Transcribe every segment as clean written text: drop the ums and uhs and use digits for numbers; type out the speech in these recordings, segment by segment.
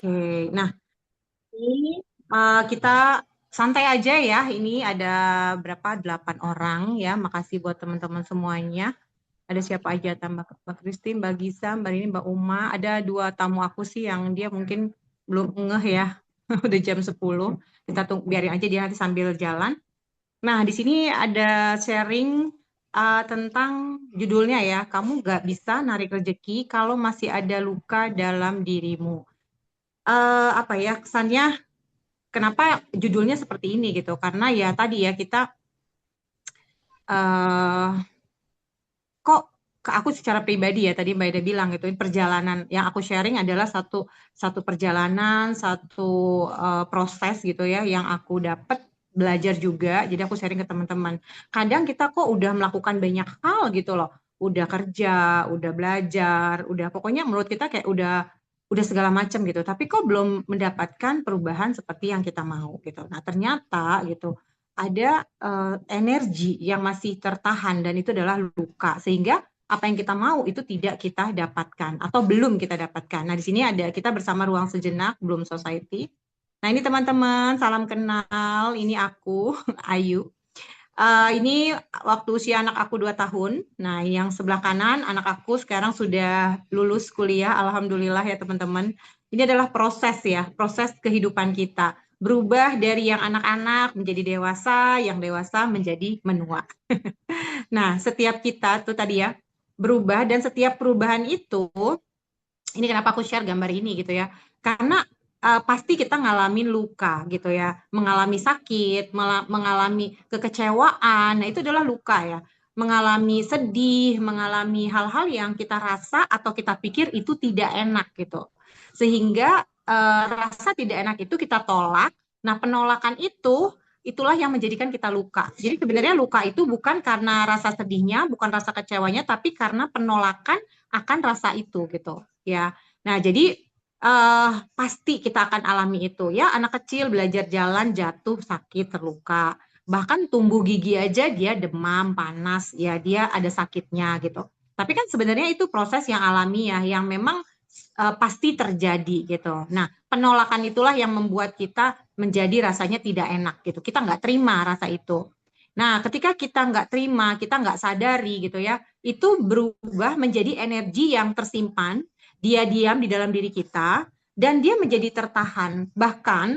Oke, nah ini kita santai aja ya. Ini ada berapa? 8 orang ya. Makasih buat teman-teman semuanya. Ada siapa aja? Tambah Mbak Christine, Mbak Gisa, Mbak ini, Mbak Uma. Ada dua tamu aku sih yang dia mungkin belum ngeh ya. Udah jam 10. Kita tunggu, biarin aja dia nanti sambil jalan. Nah, di sini ada sharing tentang judulnya ya. Kamu gak bisa narik rezeki kalau masih ada luka dalam dirimu. Apa ya kesannya? Kenapa judulnya seperti ini gitu? Karena ya tadi ya kita eh kok ke aku secara pribadi ya tadi Mbak Ida bilang gitu perjalanan yang aku sharing adalah satu satu perjalanan satu proses gitu ya yang aku dapat belajar juga jadi aku sharing ke teman-teman kadang kita kok udah melakukan banyak hal gitu loh udah kerja udah belajar udah pokoknya menurut kita kayak udah segala macam gitu tapi kok belum mendapatkan perubahan seperti yang kita mau gitu nah ternyata gitu ada energi yang masih tertahan dan itu adalah luka sehingga apa yang kita mau itu tidak kita dapatkan atau belum kita dapatkan. Nah, di sini ada kita bersama Ruang Sejenak Bloom Society. Nah, ini teman-teman, salam kenal. Ini aku, Ayu. Ini waktu usia anak aku 2 tahun. Nah, yang sebelah kanan anak aku sekarang sudah lulus kuliah. Alhamdulillah ya teman-teman. Ini adalah proses ya, proses kehidupan kita. Berubah dari yang anak-anak menjadi dewasa, yang dewasa menjadi menua. Nah, setiap kita tuh tadi ya, berubah dan setiap perubahan itu ini kenapa aku share gambar ini gitu ya. Karena pasti kita ngalamin luka gitu ya, mengalami sakit, mengalami kekecewaan. Nah, itu adalah luka ya. Mengalami sedih, mengalami hal-hal yang kita rasa atau kita pikir itu tidak enak gitu. Sehingga rasa tidak enak itu kita tolak. Nah, penolakan itu itulah yang menjadikan kita luka. Jadi sebenarnya luka itu bukan karena rasa sedihnya, bukan rasa kecewanya, tapi karena penolakan akan rasa itu gitu ya. Nah, jadi pasti kita akan alami itu ya. Anak kecil belajar jalan, jatuh, sakit, terluka. Bahkan tumbuh gigi aja dia demam, panas, ya dia ada sakitnya gitu. Tapi kan sebenarnya itu proses yang alamiah, yang memang pasti terjadi gitu. Nah, penolakan itulah yang membuat kita menjadi rasanya tidak enak gitu. Kita nggak terima rasa itu. Nah, ketika kita nggak terima, kita nggak sadari gitu ya, itu berubah menjadi energi yang tersimpan, dia diam di dalam diri kita, dan dia menjadi tertahan. Bahkan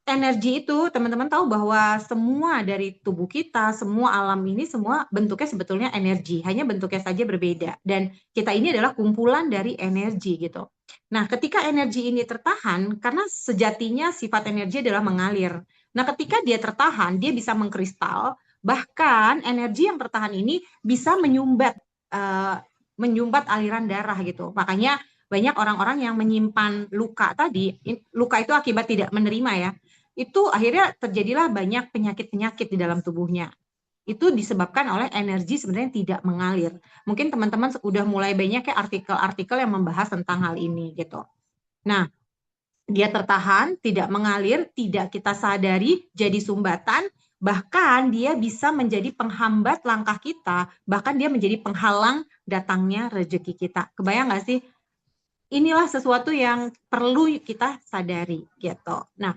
energi itu teman-teman tahu bahwa semua dari tubuh kita, semua alam ini semua bentuknya sebetulnya energi, hanya bentuknya saja berbeda. Dan kita ini adalah kumpulan dari energi gitu. Nah, ketika energi ini tertahan, karena sejatinya sifat energi adalah mengalir. Nah, ketika dia tertahan, dia bisa mengkristal, bahkan energi yang tertahan ini bisa uh, menyumbat aliran darah gitu. Makanya banyak orang-orang yang menyimpan luka tadi, luka itu akibat tidak menerima ya itu akhirnya terjadilah banyak penyakit-penyakit di dalam tubuhnya. Itu disebabkan oleh energi sebenarnya tidak mengalir. Mungkin teman-teman udah mulai banyak ya artikel-artikel yang membahas tentang hal ini gitu. Nah, dia tertahan, tidak mengalir, tidak kita sadari, jadi sumbatan, bahkan dia bisa menjadi penghambat langkah kita, bahkan dia menjadi penghalang datangnya rezeki kita. Kebayang nggak sih? Inilah sesuatu yang perlu kita sadari gitu. Nah,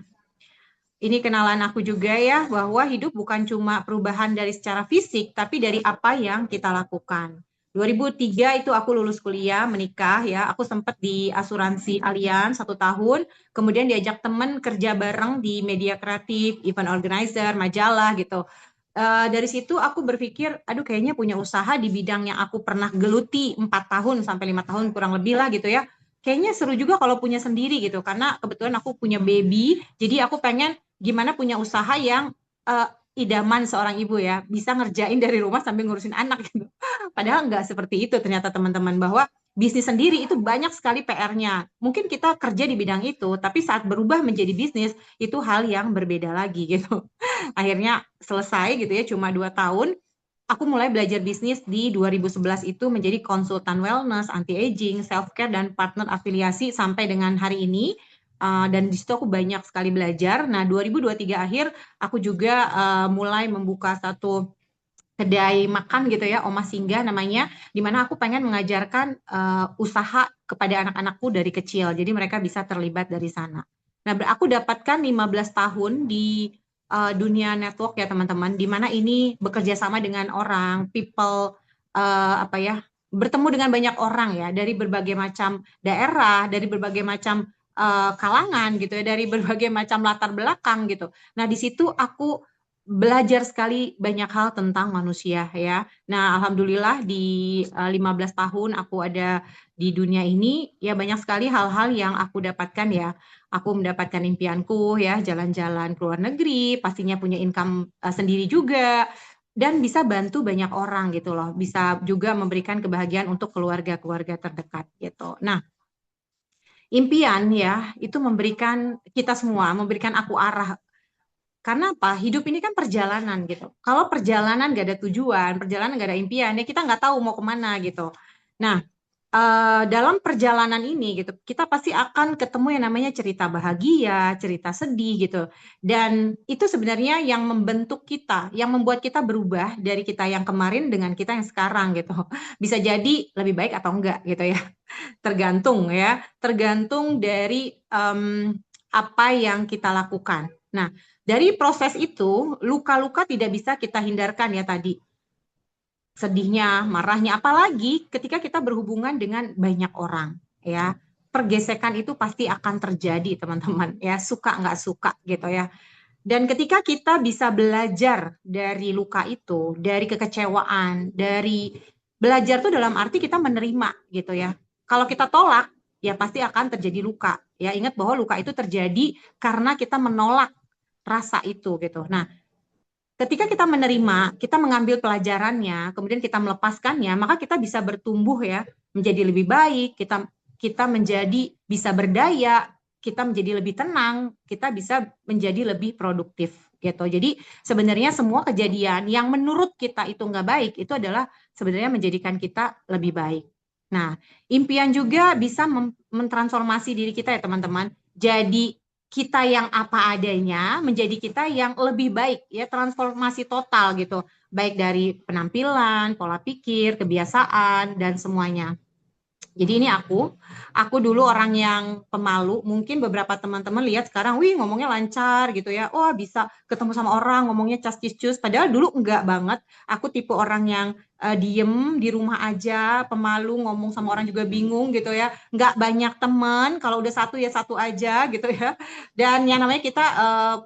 ini kenalan aku juga ya, bahwa hidup bukan cuma perubahan dari secara fisik, tapi dari apa yang kita lakukan. 2003 itu aku lulus kuliah, menikah ya. Aku sempat di asuransi Allianz 1 tahun, kemudian diajak temen kerja bareng di media kreatif, event organizer, majalah gitu. Dari situ aku berpikir, aduh kayaknya punya usaha di bidang yang aku pernah geluti 4 tahun sampai 5 tahun kurang lebih lah gitu ya. Kayaknya seru juga kalau punya sendiri gitu, karena kebetulan aku punya baby, jadi aku pengen gimana punya usaha yang idaman seorang ibu ya, bisa ngerjain dari rumah sambil ngurusin anak gitu. Padahal nggak seperti itu ternyata teman-teman, bahwa bisnis sendiri itu banyak sekali PR-nya. Mungkin kita kerja di bidang itu, tapi saat berubah menjadi bisnis, itu hal yang berbeda lagi gitu. Akhirnya selesai gitu ya, cuma 2 tahun. Aku mulai belajar bisnis di 2011 itu menjadi konsultan wellness, anti-aging, self-care, dan partner afiliasi sampai dengan hari ini. Dan di situ aku banyak sekali belajar. Nah, 2023 akhir aku juga mulai membuka satu kedai makan gitu ya, Oma Singgah namanya, di mana aku pengen mengajarkan usaha kepada anak-anakku dari kecil. Jadi mereka bisa terlibat dari sana. Nah, aku dapatkan 15 tahun di dunia network ya teman-teman, di mana ini bekerja sama dengan orang, people apa ya, bertemu dengan banyak orang ya dari berbagai macam daerah, dari berbagai macam kalangan gitu ya, dari berbagai macam latar belakang gitu. Nah, di situ aku belajar sekali banyak hal tentang manusia ya. Nah, alhamdulillah di 15 tahun aku ada di dunia ini ya banyak sekali hal-hal yang aku dapatkan ya. Aku mendapatkan impianku ya, jalan-jalan ke luar negeri, pastinya punya income sendiri juga dan bisa bantu banyak orang gitu loh. Bisa juga memberikan kebahagiaan untuk keluarga-keluarga terdekat gitu. Nah, impian ya itu memberikan kita semua, memberikan aku arah karena apa? Hidup ini kan perjalanan gitu. Kalau perjalanan gak ada tujuan, perjalanan gak ada impian, ya kita nggak tahu mau kemana gitu. Nah, dalam perjalanan ini gitu, kita pasti akan ketemu yang namanya cerita bahagia, cerita sedih gitu. Dan itu sebenarnya yang membentuk kita, yang membuat kita berubah dari kita yang kemarin dengan kita yang sekarang gitu. Bisa jadi lebih baik atau enggak gitu ya. Tergantung ya, tergantung dari apa yang kita lakukan. Nah, dari proses itu, luka-luka tidak bisa kita hindarkan ya tadi. Sedihnya, marahnya, apalagi ketika kita berhubungan dengan banyak orang ya. Pergesekan itu pasti akan terjadi teman-teman ya, suka nggak suka gitu ya. Dan ketika kita bisa belajar dari luka itu, dari kekecewaan, dari belajar tuh dalam arti kita menerima gitu ya. Kalau kita tolak, ya pasti akan terjadi luka. Ya ingat bahwa luka itu terjadi karena kita menolak rasa itu gitu. Nah, ketika kita menerima, kita mengambil pelajarannya, kemudian kita melepaskannya, maka kita bisa bertumbuh ya, menjadi lebih baik, kita menjadi bisa berdaya, kita menjadi lebih tenang, kita bisa menjadi lebih produktif gitu. Jadi sebenarnya semua kejadian yang menurut kita itu nggak baik itu adalah sebenarnya menjadikan kita lebih baik. Nah, impian juga bisa mentransformasi diri kita ya teman-teman. Jadi kita yang apa adanya menjadi kita yang lebih baik ya, transformasi total gitu, baik dari penampilan, pola pikir, kebiasaan dan semuanya. Jadi ini aku dulu orang yang pemalu. Mungkin beberapa teman-teman lihat sekarang, wih ngomongnya lancar gitu ya. Oh bisa ketemu sama orang ngomongnya cas-cis-cus. Padahal dulu enggak banget. Aku tipe orang yang diem di rumah aja, pemalu, ngomong sama orang juga bingung gitu ya. Enggak banyak teman. Kalau udah satu ya satu aja gitu ya. Dan yang namanya kita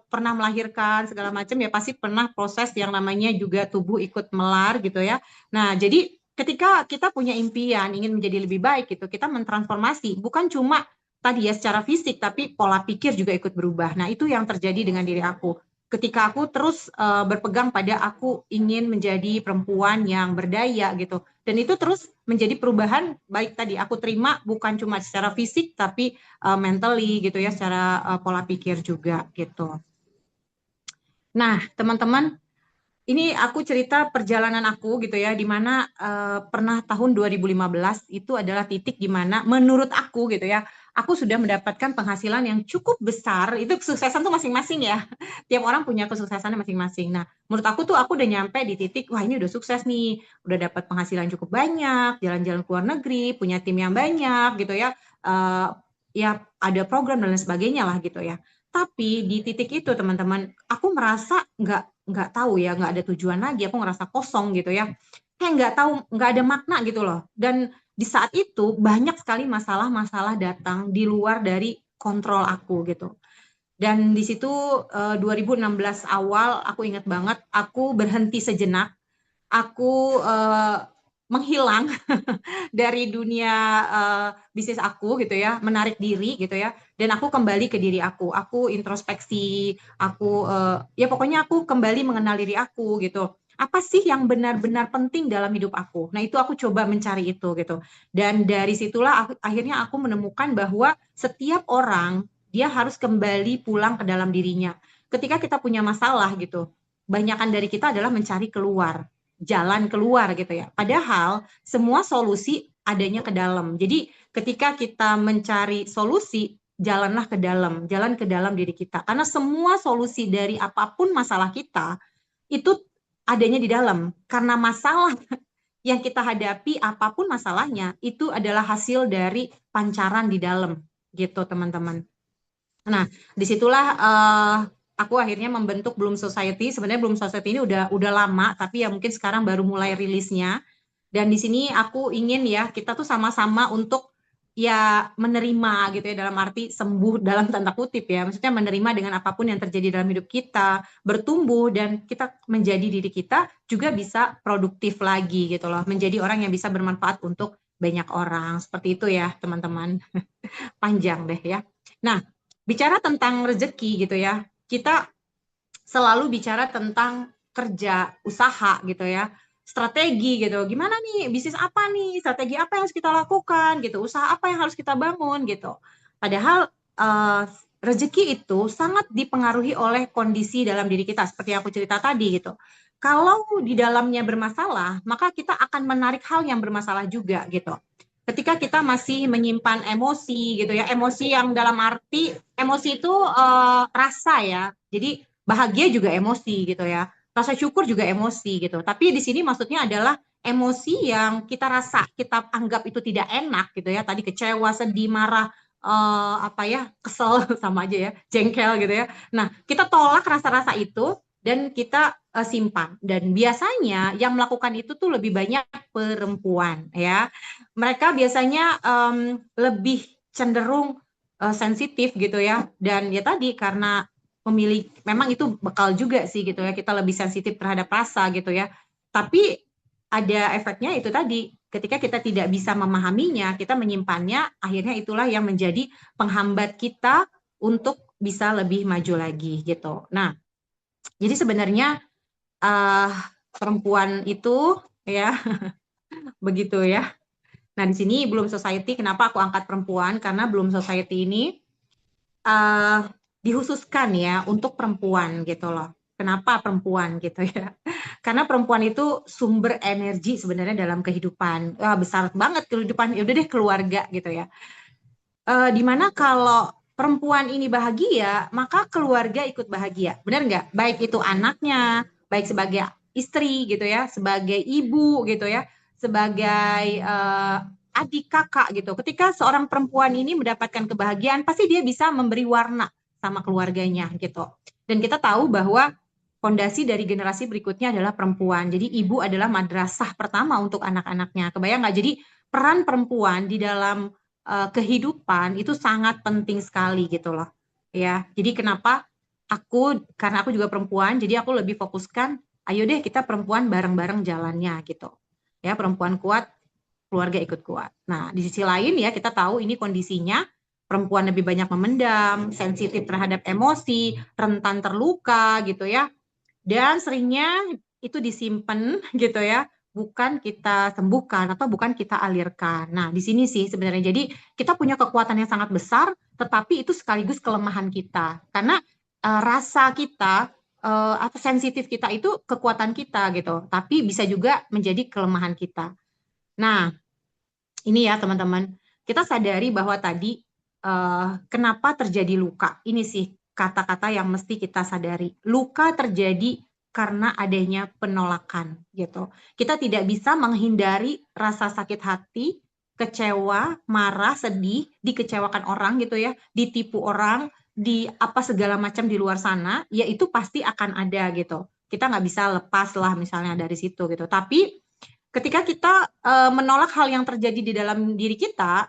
pernah melahirkan segala macam ya pasti pernah proses yang namanya juga tubuh ikut melar gitu ya. Nah jadi ketika kita punya impian ingin menjadi lebih baik gitu, kita mentransformasi bukan cuma tadi ya secara fisik tapi pola pikir juga ikut berubah. Nah, itu yang terjadi dengan diri aku. Ketika aku terus berpegang pada aku ingin menjadi perempuan yang berdaya gitu. Dan itu terus menjadi perubahan baik tadi aku terima bukan cuma secara fisik tapi mentally gitu ya, secara pola pikir juga gitu. Nah, teman-teman, ini aku cerita perjalanan aku gitu ya, di mana pernah tahun 2015 itu adalah titik di mana menurut aku gitu ya, aku sudah mendapatkan penghasilan yang cukup besar. Itu kesuksesan tuh masing-masing ya. Tiap orang punya kesuksesannya masing-masing. Nah, menurut aku tuh aku udah nyampe di titik, wah ini udah sukses nih, udah dapat penghasilan cukup banyak, jalan-jalan ke luar negeri, punya tim yang banyak gitu ya. Eh, ya ada program dan lain sebagainya lah gitu ya. Tapi di titik itu teman-teman, aku merasa nggak tahu ya, nggak ada tujuan lagi, aku ngerasa kosong gitu ya, kayak nggak tahu, nggak ada makna gitu loh. Dan di saat itu banyak sekali masalah-masalah datang di luar dari kontrol aku gitu. Dan di situ 2016 awal aku ingat banget, aku berhenti sejenak, aku menghilang dari dunia bisnis aku gitu ya, menarik diri gitu ya, dan aku kembali ke diri aku introspeksi, aku ya pokoknya aku kembali mengenal diri aku gitu. Apa sih yang benar-benar penting dalam hidup aku? Nah itu aku coba mencari itu gitu. Dan dari situlah akhirnya aku menemukan bahwa setiap orang dia harus kembali pulang ke dalam dirinya. Ketika kita punya masalah gitu, banyakan dari kita adalah mencari keluar, jalan keluar gitu ya. Padahal semua solusi adanya ke dalam. Jadi ketika kita mencari solusi, jalanlah ke dalam, jalan ke dalam diri kita. Karena semua solusi dari apapun masalah kita itu adanya di dalam. Karena masalah yang kita hadapi, apapun masalahnya, itu adalah hasil dari pancaran di dalam, gitu teman-teman. Nah, disitulah aku akhirnya membentuk Bloom Society. Sebenarnya Bloom Society ini udah lama, tapi ya mungkin sekarang baru mulai rilisnya. Dan di sini aku ingin ya kita tuh sama-sama untuk ya menerima gitu ya, dalam arti sembuh dalam tanda kutip ya. Maksudnya menerima dengan apapun yang terjadi dalam hidup kita, bertumbuh dan kita menjadi diri kita juga bisa produktif lagi gitu loh. Menjadi orang yang bisa bermanfaat untuk banyak orang. Seperti itu ya, teman-teman. Panjang deh ya. Nah, bicara tentang rezeki gitu ya. Kita selalu bicara tentang kerja, usaha gitu ya, strategi gitu. Gimana nih, bisnis apa nih, strategi apa yang harus kita lakukan gitu, usaha apa yang harus kita bangun gitu. Padahal rezeki itu sangat dipengaruhi oleh kondisi dalam diri kita, seperti yang aku cerita tadi gitu. Kalau di dalamnya bermasalah, maka kita akan menarik hal yang bermasalah juga gitu. Ketika kita masih menyimpan emosi gitu ya, emosi yang dalam arti emosi itu rasa ya. Jadi bahagia juga emosi gitu ya, rasa syukur juga emosi gitu. Tapi di sini maksudnya adalah emosi yang kita rasa, kita anggap itu tidak enak gitu ya. Tadi kecewa, sedih, marah, apa ya, kesel sama aja ya, jengkel gitu ya. Nah, kita tolak rasa-rasa itu dan kita simpan. Dan biasanya yang melakukan itu tuh lebih banyak perempuan ya. Mereka biasanya lebih cenderung sensitif gitu ya. Dan ya tadi karena memilih, memang itu bekal juga sih gitu ya, kita lebih sensitif terhadap rasa gitu ya, tapi ada efeknya itu tadi, ketika kita tidak bisa memahaminya, kita menyimpannya, akhirnya itulah yang menjadi penghambat kita untuk bisa lebih maju lagi gitu. Nah, jadi sebenarnya uh, perempuan itu ya begitu ya. Nah, di sini Bloom Society, kenapa aku angkat perempuan, karena Bloom Society ini uh, dihususkan ya untuk perempuan gitu loh. Kenapa perempuan gitu ya? Karena perempuan itu sumber energi sebenarnya dalam kehidupan. Wah, besar banget kehidupan. Ya udah deh, keluarga gitu ya. Dimana kalau perempuan ini bahagia, maka keluarga ikut bahagia. Benar nggak? Baik itu anaknya, baik sebagai istri gitu ya, sebagai ibu gitu ya, sebagai adik kakak gitu. Ketika seorang perempuan ini mendapatkan kebahagiaan, pasti dia bisa memberi warna sama keluarganya gitu. Dan kita tahu bahwa fondasi dari generasi berikutnya adalah perempuan. Jadi ibu adalah madrasah pertama untuk anak-anaknya. Kebayang nggak? Jadi peran perempuan di dalam kehidupan itu sangat penting sekali gitu loh. Ya, jadi kenapa karena aku juga perempuan, jadi aku lebih fokuskan, ayo deh kita perempuan bareng-bareng jalannya gitu. Ya, perempuan kuat, keluarga ikut kuat. Nah, di sisi lain ya kita tahu ini kondisinya perempuan lebih banyak memendam, sensitif terhadap emosi, rentan terluka gitu ya. Dan seringnya itu disimpan gitu ya, bukan kita sembuhkan atau bukan kita alirkan. Nah, di sini sih sebenarnya. Jadi kita punya kekuatan yang sangat besar, tetapi itu sekaligus kelemahan kita. Karena rasa kita atau sensitif kita itu kekuatan kita gitu, tapi bisa juga menjadi kelemahan kita. Nah, ini ya teman-teman, kita sadari bahwa tadi kenapa terjadi luka. Ini sih kata-kata yang mesti kita sadari. Luka terjadi karena adanya penolakan gitu. Kita tidak bisa menghindari rasa sakit hati, kecewa, marah, sedih, dikecewakan orang gitu ya, ditipu orang, di apa segala macam di luar sana, ya itu pasti akan ada gitu. Kita nggak bisa lepas lah misalnya dari situ gitu. Tapi ketika kita menolak hal yang terjadi di dalam diri kita,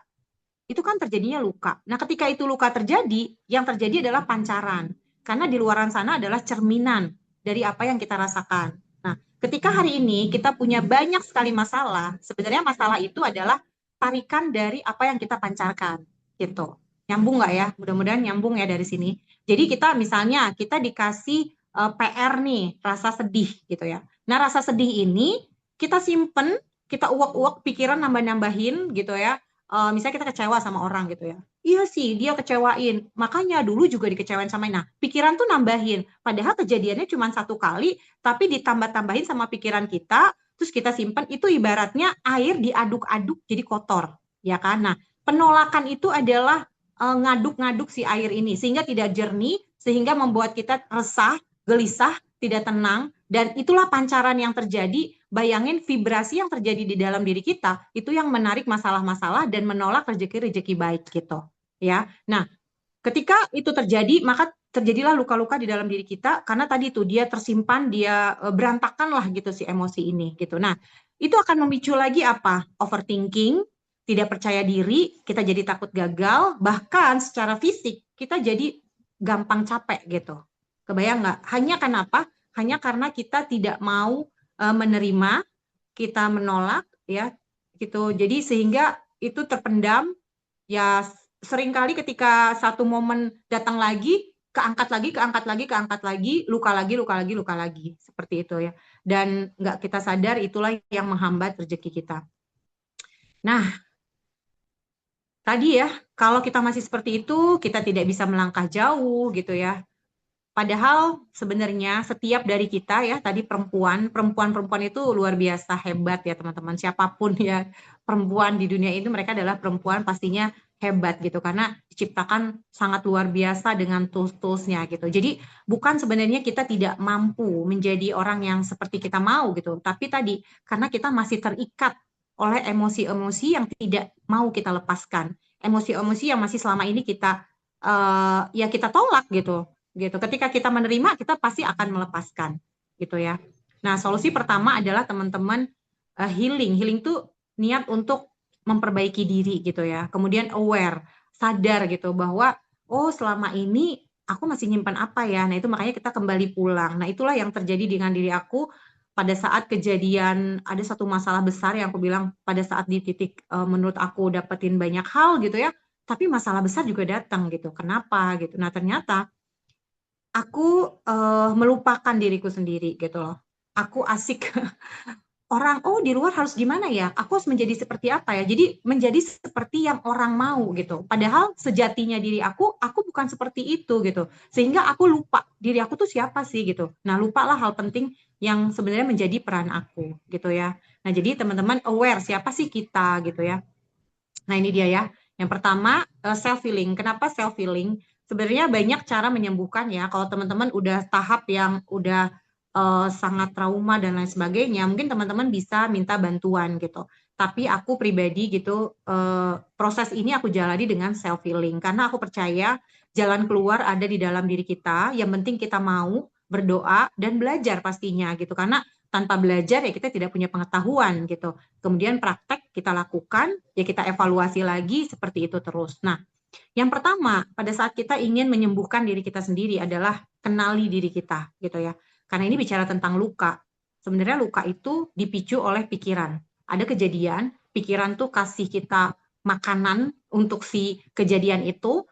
itu kan terjadinya luka. Nah, ketika itu luka terjadi, yang terjadi adalah pancaran. Karena di luaran sana adalah cerminan dari apa yang kita rasakan. Nah, ketika hari ini kita punya banyak sekali masalah, sebenarnya masalah itu adalah tarikan dari apa yang kita pancarkan. Gitu. Nyambung nggak ya? Mudah-mudahan nyambung ya dari sini. Jadi kita misalnya, kita dikasih PR nih, rasa sedih gitu ya. Nah, rasa sedih ini kita simpen, kita uak-uak pikiran nambah-nambahin gitu ya. Misalnya kita kecewa sama orang gitu ya. Iya sih, dia kecewain. Makanya dulu juga dikecewain sama. Nah, pikiran tuh nambahin. Padahal kejadiannya cuma satu kali, tapi ditambah-tambahin sama pikiran kita, terus kita simpan. Itu ibaratnya air diaduk-aduk jadi kotor, ya kan? Nah, penolakan itu adalah ngaduk-ngaduk si air ini sehingga tidak jernih, sehingga membuat kita resah, gelisah, tidak tenang, Dan itulah pancaran yang terjadi, bayangin vibrasi yang terjadi di dalam diri kita, itu yang menarik masalah-masalah dan menolak rezeki-rezeki baik gitu. Ya, nah ketika itu terjadi, maka terjadilah luka-luka di dalam diri kita karena tadi itu dia tersimpan, dia berantakan lah gitu si emosi ini gitu. Nah, itu akan memicu lagi apa? Overthinking, tidak percaya diri, kita jadi takut gagal, bahkan secara fisik kita jadi gampang capek gitu. Kebayang nggak? Hanya kenapa? Hanya karena kita tidak mau menerima, kita menolak ya gitu. Jadi sehingga itu terpendam. Ya seringkali ketika satu momen datang lagi, keangkat lagi, keangkat lagi, keangkat lagi, luka lagi, luka lagi, luka lagi. Seperti itu ya. Dan nggak kita sadar itulah yang menghambat rezeki kita. Nah, tadi ya, kalau kita masih seperti itu, kita tidak bisa melangkah jauh gitu ya. Padahal sebenarnya setiap dari kita ya, tadi perempuan itu luar biasa hebat ya teman-teman. Siapapun ya perempuan di dunia ini mereka adalah perempuan pastinya hebat gitu karena diciptakan sangat luar biasa dengan tools-toolsnya gitu. Jadi bukan sebenarnya kita tidak mampu menjadi orang yang seperti kita mau gitu, tapi tadi karena kita masih terikat oleh emosi-emosi yang tidak mau kita lepaskan, emosi-emosi yang masih selama ini kita ya kita tolak gitu. Ketika kita menerima, kita pasti akan melepaskan, gitu ya. Nah, solusi pertama adalah teman-teman healing. Healing tuh niat untuk memperbaiki diri gitu ya. Kemudian aware, sadar gitu bahwa oh selama ini aku masih nyimpan apa ya. Nah, itu makanya kita kembali pulang. Nah, itulah yang terjadi dengan diri aku pada saat kejadian ada satu masalah besar yang aku bilang pada saat di titik menurut aku dapetin banyak hal gitu ya. Tapi masalah besar juga datang gitu. Kenapa gitu? Nah, ternyata aku melupakan diriku sendiri gitu loh. Aku asik orang, oh di luar harus gimana ya? Aku harus menjadi seperti apa ya? Jadi menjadi seperti yang orang mau gitu. Padahal sejatinya diri aku bukan seperti itu gitu. Sehingga aku lupa diri aku tuh siapa sih gitu. Nah, lupalah hal penting yang sebenarnya menjadi peran aku gitu ya. Nah, jadi teman-teman aware siapa sih kita gitu ya. Nah, ini dia ya. Yang pertama, self healing. Kenapa self healing? Sebenarnya banyak cara menyembuhkan ya. Kalau teman-teman udah tahap yang udah sangat trauma dan lain sebagainya, mungkin teman-teman bisa minta bantuan gitu. Tapi aku pribadi gitu, proses ini aku jalani dengan self healing karena aku percaya jalan keluar ada di dalam diri kita. Yang penting kita mau berdoa dan belajar pastinya gitu. Karena tanpa belajar ya kita tidak punya pengetahuan gitu. Kemudian praktek kita lakukan, ya kita evaluasi lagi seperti itu terus. Nah, yang pertama, pada saat kita ingin menyembuhkan diri kita sendiri adalah kenali diri kita, gitu ya. Karena ini bicara tentang luka. Sebenarnya luka itu dipicu oleh pikiran. Ada kejadian, pikiran tuh kasih kita makanan untuk si kejadian itu,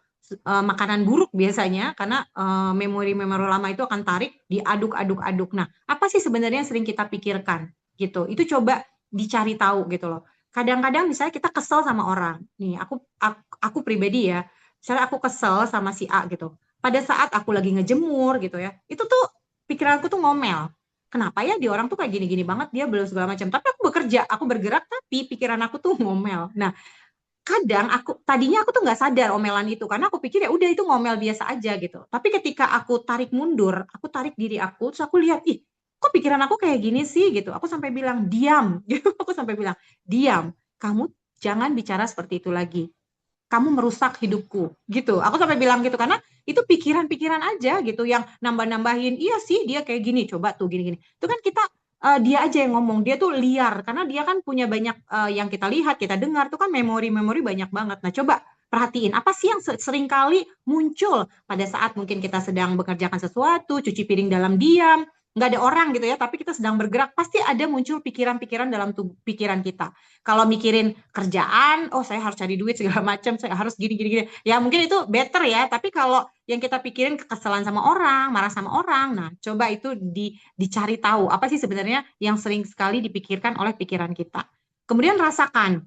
makanan buruk biasanya, karena memori-memori lama itu akan tarik, diaduk-aduk-aduk. Nah, apa sih sebenarnya yang sering kita pikirkan? Gitu. Itu coba dicari tahu gitu loh. Kadang-kadang misalnya kita kesel sama orang. Nih, aku pribadi ya, misalnya aku kesel sama si A gitu. Pada saat aku lagi ngejemur gitu ya, itu tuh pikiranku tuh ngomel. Kenapa ya di orang tuh kayak gini-gini banget, dia belum segala macam. Tapi aku bekerja, aku bergerak, tapi pikiran aku tuh ngomel. Nah, kadang tadinya aku tuh nggak sadar omelan itu karena aku pikir ya udah itu ngomel biasa aja gitu. Tapi ketika aku tarik mundur, aku tarik diri aku, terus aku lihat, ih, kok pikiran aku kayak gini sih gitu. Aku sampai bilang diam, gitu. Aku sampai bilang diam. Kamu jangan bicara seperti itu lagi. Kamu merusak hidupku, gitu. Aku sampai bilang gitu karena itu pikiran-pikiran aja gitu yang nambah-nambahin. Iya sih dia kayak gini, coba tuh gini-gini. Itu kan kita dia aja yang ngomong, dia tuh liar karena dia kan punya banyak yang kita lihat, kita dengar tuh kan memori-memori banyak banget. Nah, coba perhatiin apa sih yang sering kali muncul pada saat mungkin kita sedang bekerjakan sesuatu, cuci piring dalam diam, nggak ada orang gitu ya, tapi kita sedang bergerak, pasti ada muncul pikiran-pikiran dalam pikiran kita. Kalau mikirin kerjaan, oh saya harus cari duit segala macam, saya harus gini gini gini. Ya mungkin itu better ya, tapi kalau yang kita pikirin kekesalan sama orang, marah sama orang, nah coba itu dicari tahu apa sih sebenarnya yang sering sekali dipikirkan oleh pikiran kita. Kemudian rasakan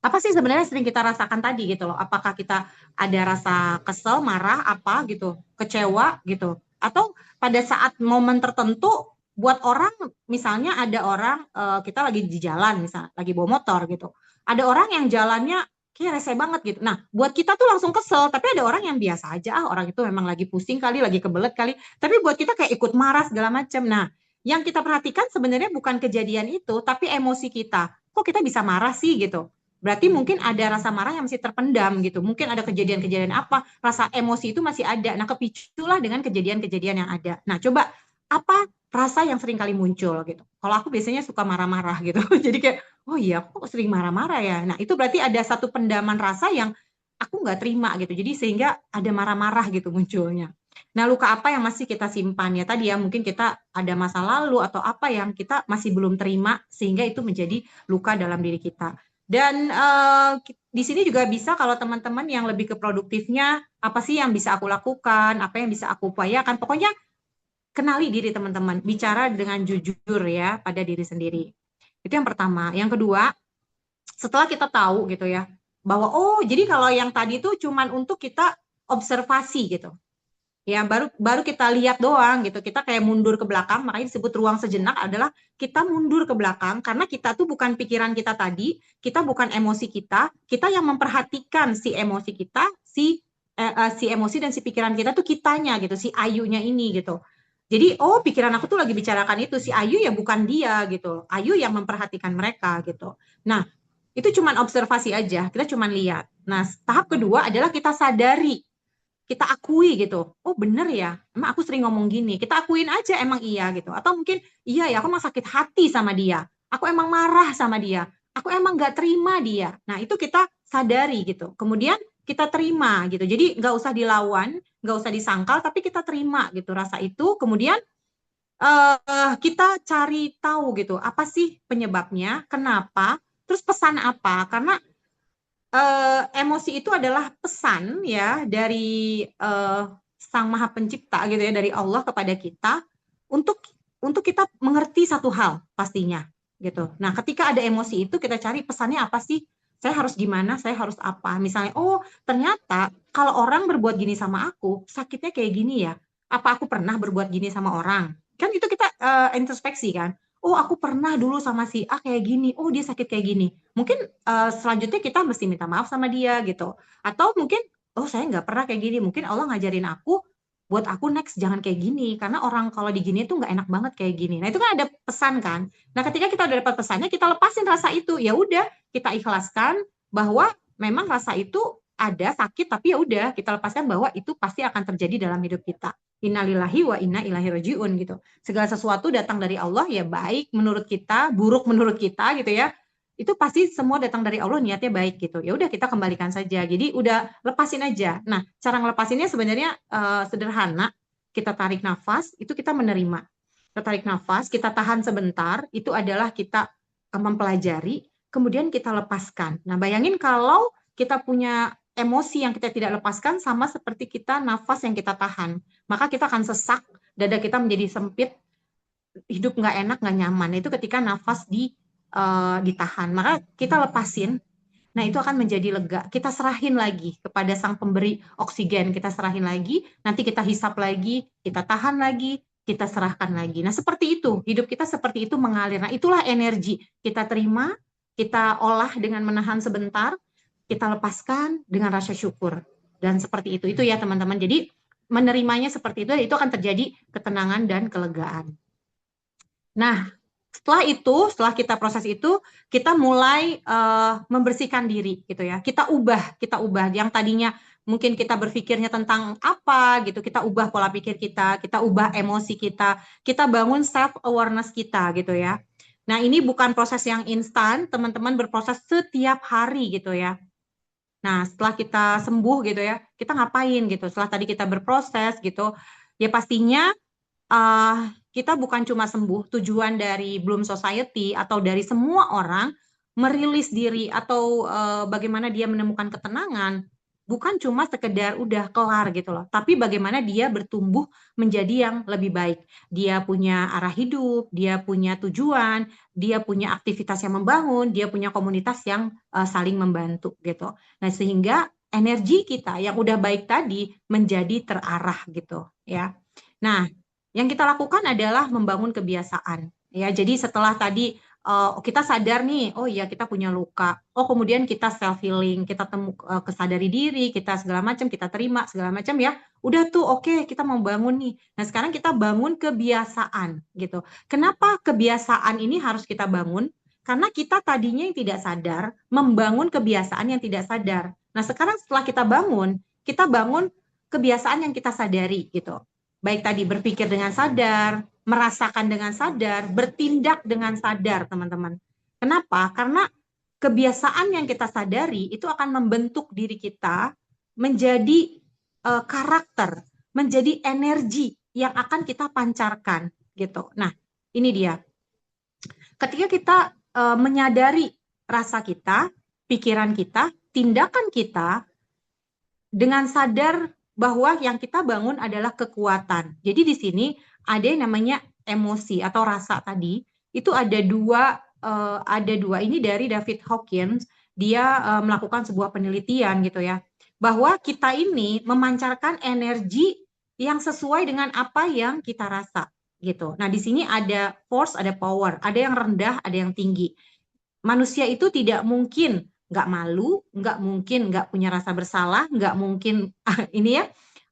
apa sih sebenarnya sering kita rasakan tadi gitu loh. Apakah kita ada rasa kesel, marah, apa gitu, kecewa gitu. Atau pada saat momen tertentu buat orang, misalnya ada orang kita lagi di jalan, misalnya lagi bawa motor gitu. Ada orang yang jalannya kayak rese banget gitu. Nah, buat kita tuh langsung kesel, tapi ada orang yang biasa aja, orang itu memang lagi pusing kali, lagi kebelet kali, tapi buat kita kayak ikut marah segala macam. Nah, Yang kita perhatikan sebenarnya bukan kejadian itu, tapi emosi kita. Kok kita bisa marah sih gitu? Berarti mungkin ada rasa marah yang masih terpendam gitu. Mungkin ada kejadian-kejadian apa, rasa emosi itu masih ada. Nah, kepiculah dengan kejadian-kejadian yang ada. Nah, coba apa rasa yang sering kali muncul gitu. Kalau aku biasanya suka marah-marah gitu. Jadi kayak, oh iya, aku kok sering marah-marah ya. Nah, itu berarti ada satu pendaman rasa yang aku nggak terima gitu. Jadi sehingga ada marah-marah gitu munculnya. Nah, luka apa yang masih kita simpan ya tadi ya, mungkin kita ada masa lalu atau apa yang kita masih belum terima sehingga itu menjadi luka dalam diri kita. Dan di sini juga bisa kalau teman-teman yang lebih ke produktifnya, apa sih yang bisa aku lakukan, apa yang bisa aku upayakan. Pokoknya kenali diri teman-teman, bicara dengan jujur ya pada diri sendiri. Itu yang pertama. Yang kedua, setelah kita tahu gitu ya, bahwa oh jadi kalau yang tadi itu cuman untuk kita observasi gitu. Ya, baru baru kita lihat doang gitu. Kita kayak mundur ke belakang, makanya disebut ruang sejenak adalah kita mundur ke belakang karena kita tuh bukan pikiran kita tadi, kita bukan emosi kita yang memperhatikan si emosi kita, si emosi dan si pikiran kita tuh kitanya gitu, si Ayunya ini gitu. Jadi, oh pikiran aku tuh lagi bicarakan itu, si Ayu ya bukan dia gitu. Ayu yang memperhatikan mereka gitu. Nah, itu cuman observasi aja, kita cuman lihat. Nah, tahap kedua adalah kita sadari, kita akui gitu. Oh bener ya, emang aku sering ngomong gini. Kita akuin aja emang iya gitu. Atau mungkin iya ya, aku emang sakit hati sama dia. Aku emang marah sama dia. Aku emang gak terima dia. Nah itu kita sadari gitu. Kemudian kita terima gitu. Jadi nggak usah dilawan, nggak usah disangkal, tapi kita terima gitu rasa itu. Kemudian kita cari tahu gitu, apa sih penyebabnya, kenapa, terus pesan apa. Karena emosi itu adalah pesan ya dari Sang Maha Pencipta gitu ya, dari Allah kepada kita untuk kita mengerti satu hal pastinya gitu. Nah, ketika ada emosi itu kita cari pesannya apa sih? Saya harus gimana? Saya harus apa? Misalnya, oh ternyata kalau orang berbuat gini sama aku, sakitnya kayak gini ya. Apa aku pernah berbuat gini sama orang? Kan itu kita introspeksi kan. Oh, aku pernah dulu sama si A kayak gini. Oh, dia sakit kayak gini. Mungkin selanjutnya kita mesti minta maaf sama dia gitu. Atau mungkin, oh saya nggak pernah kayak gini. Mungkin Allah ngajarin aku, buat aku next jangan kayak gini. Karena orang kalau digini tuh nggak enak banget kayak gini. Nah itu kan ada pesan kan. Nah ketika kita udah dapat pesannya, kita lepasin rasa itu. Ya udah, kita ikhlaskan bahwa memang rasa itu ada sakit, tapi ya udah kita lepaskan bahwa itu pasti akan terjadi dalam hidup kita. Innalillahi wa inna ilahi rajiun gitu. Segala sesuatu datang dari Allah ya baik menurut kita, buruk menurut kita gitu ya, itu pasti semua datang dari Allah niatnya baik gitu. Ya udah kita kembalikan saja. Jadi udah lepasin aja. Nah, cara ngelepasinnya sebenarnya sederhana. Kita tarik nafas, itu kita menerima. Kita tarik nafas, kita tahan sebentar, itu adalah kita mempelajari, kemudian kita lepaskan. Nah, bayangin kalau kita punya emosi yang kita tidak lepaskan sama seperti kita nafas yang kita tahan. Maka kita akan sesak, dada kita menjadi sempit, hidup nggak enak, nggak nyaman. Itu ketika nafas ditahan. Maka kita lepasin, nah itu akan menjadi lega. Kita serahin lagi kepada sang pemberi oksigen, kita serahin lagi, nanti kita hisap lagi, kita tahan lagi, kita serahkan lagi. Nah seperti itu, hidup kita seperti itu mengalir. Nah itulah energi. Kita terima, kita olah dengan menahan sebentar, kita lepaskan dengan rasa syukur. Dan seperti itu ya teman-teman. Jadi menerimanya seperti itu akan terjadi ketenangan dan kelegaan. Nah, setelah kita proses itu, kita mulai membersihkan diri gitu ya. Kita ubah yang tadinya mungkin kita berpikirnya tentang apa gitu, kita ubah pola pikir kita ubah emosi kita bangun self awareness kita gitu ya. Nah, ini bukan proses yang instan, teman-teman berproses setiap hari gitu ya. Nah, setelah kita sembuh gitu ya, kita ngapain gitu? Setelah tadi kita berproses gitu, ya pastinya kita bukan cuma sembuh, tujuan dari Bloom Society atau dari semua orang merilis diri atau bagaimana dia menemukan ketenangan, bukan cuma sekedar udah kelar gitu loh, tapi bagaimana dia bertumbuh menjadi yang lebih baik. Dia punya arah hidup, dia punya tujuan, dia punya aktivitas yang membangun, dia punya komunitas yang saling membantu gitu. Nah, sehingga energi kita yang udah baik tadi menjadi terarah gitu ya. Nah, yang kita lakukan adalah membangun kebiasaan. Ya, jadi setelah tadi kita sadar nih, oh iya kita punya luka. Oh kemudian kita self healing, kita kesadari diri, kita segala macam, kita terima segala macam ya. Udah tuh oke, kita mau bangun nih. Nah sekarang kita bangun kebiasaan gitu. Kenapa kebiasaan ini harus kita bangun? Karena kita tadinya yang tidak sadar membangun kebiasaan yang tidak sadar. Nah sekarang setelah kita bangun kebiasaan yang kita sadari gitu. Baik tadi berpikir dengan sadar, merasakan dengan sadar, bertindak dengan sadar, teman-teman. Kenapa? Karena kebiasaan yang kita sadari itu akan membentuk diri kita menjadi karakter, menjadi energi yang akan kita pancarkan gitu. Nah, ini dia. Ketika kita menyadari rasa kita, pikiran kita, tindakan kita dengan sadar bahwa yang kita bangun adalah kekuatan. Jadi di sini ada yang namanya emosi atau rasa tadi. Itu ada dua. Ini dari David Hawkins. Dia melakukan sebuah penelitian gitu ya, bahwa kita ini memancarkan energi yang sesuai dengan apa yang kita rasa gitu. Nah di sini ada force, ada power, ada yang rendah, ada yang tinggi. Manusia itu tidak mungkin nggak malu, nggak mungkin nggak punya rasa bersalah, nggak mungkin ini ya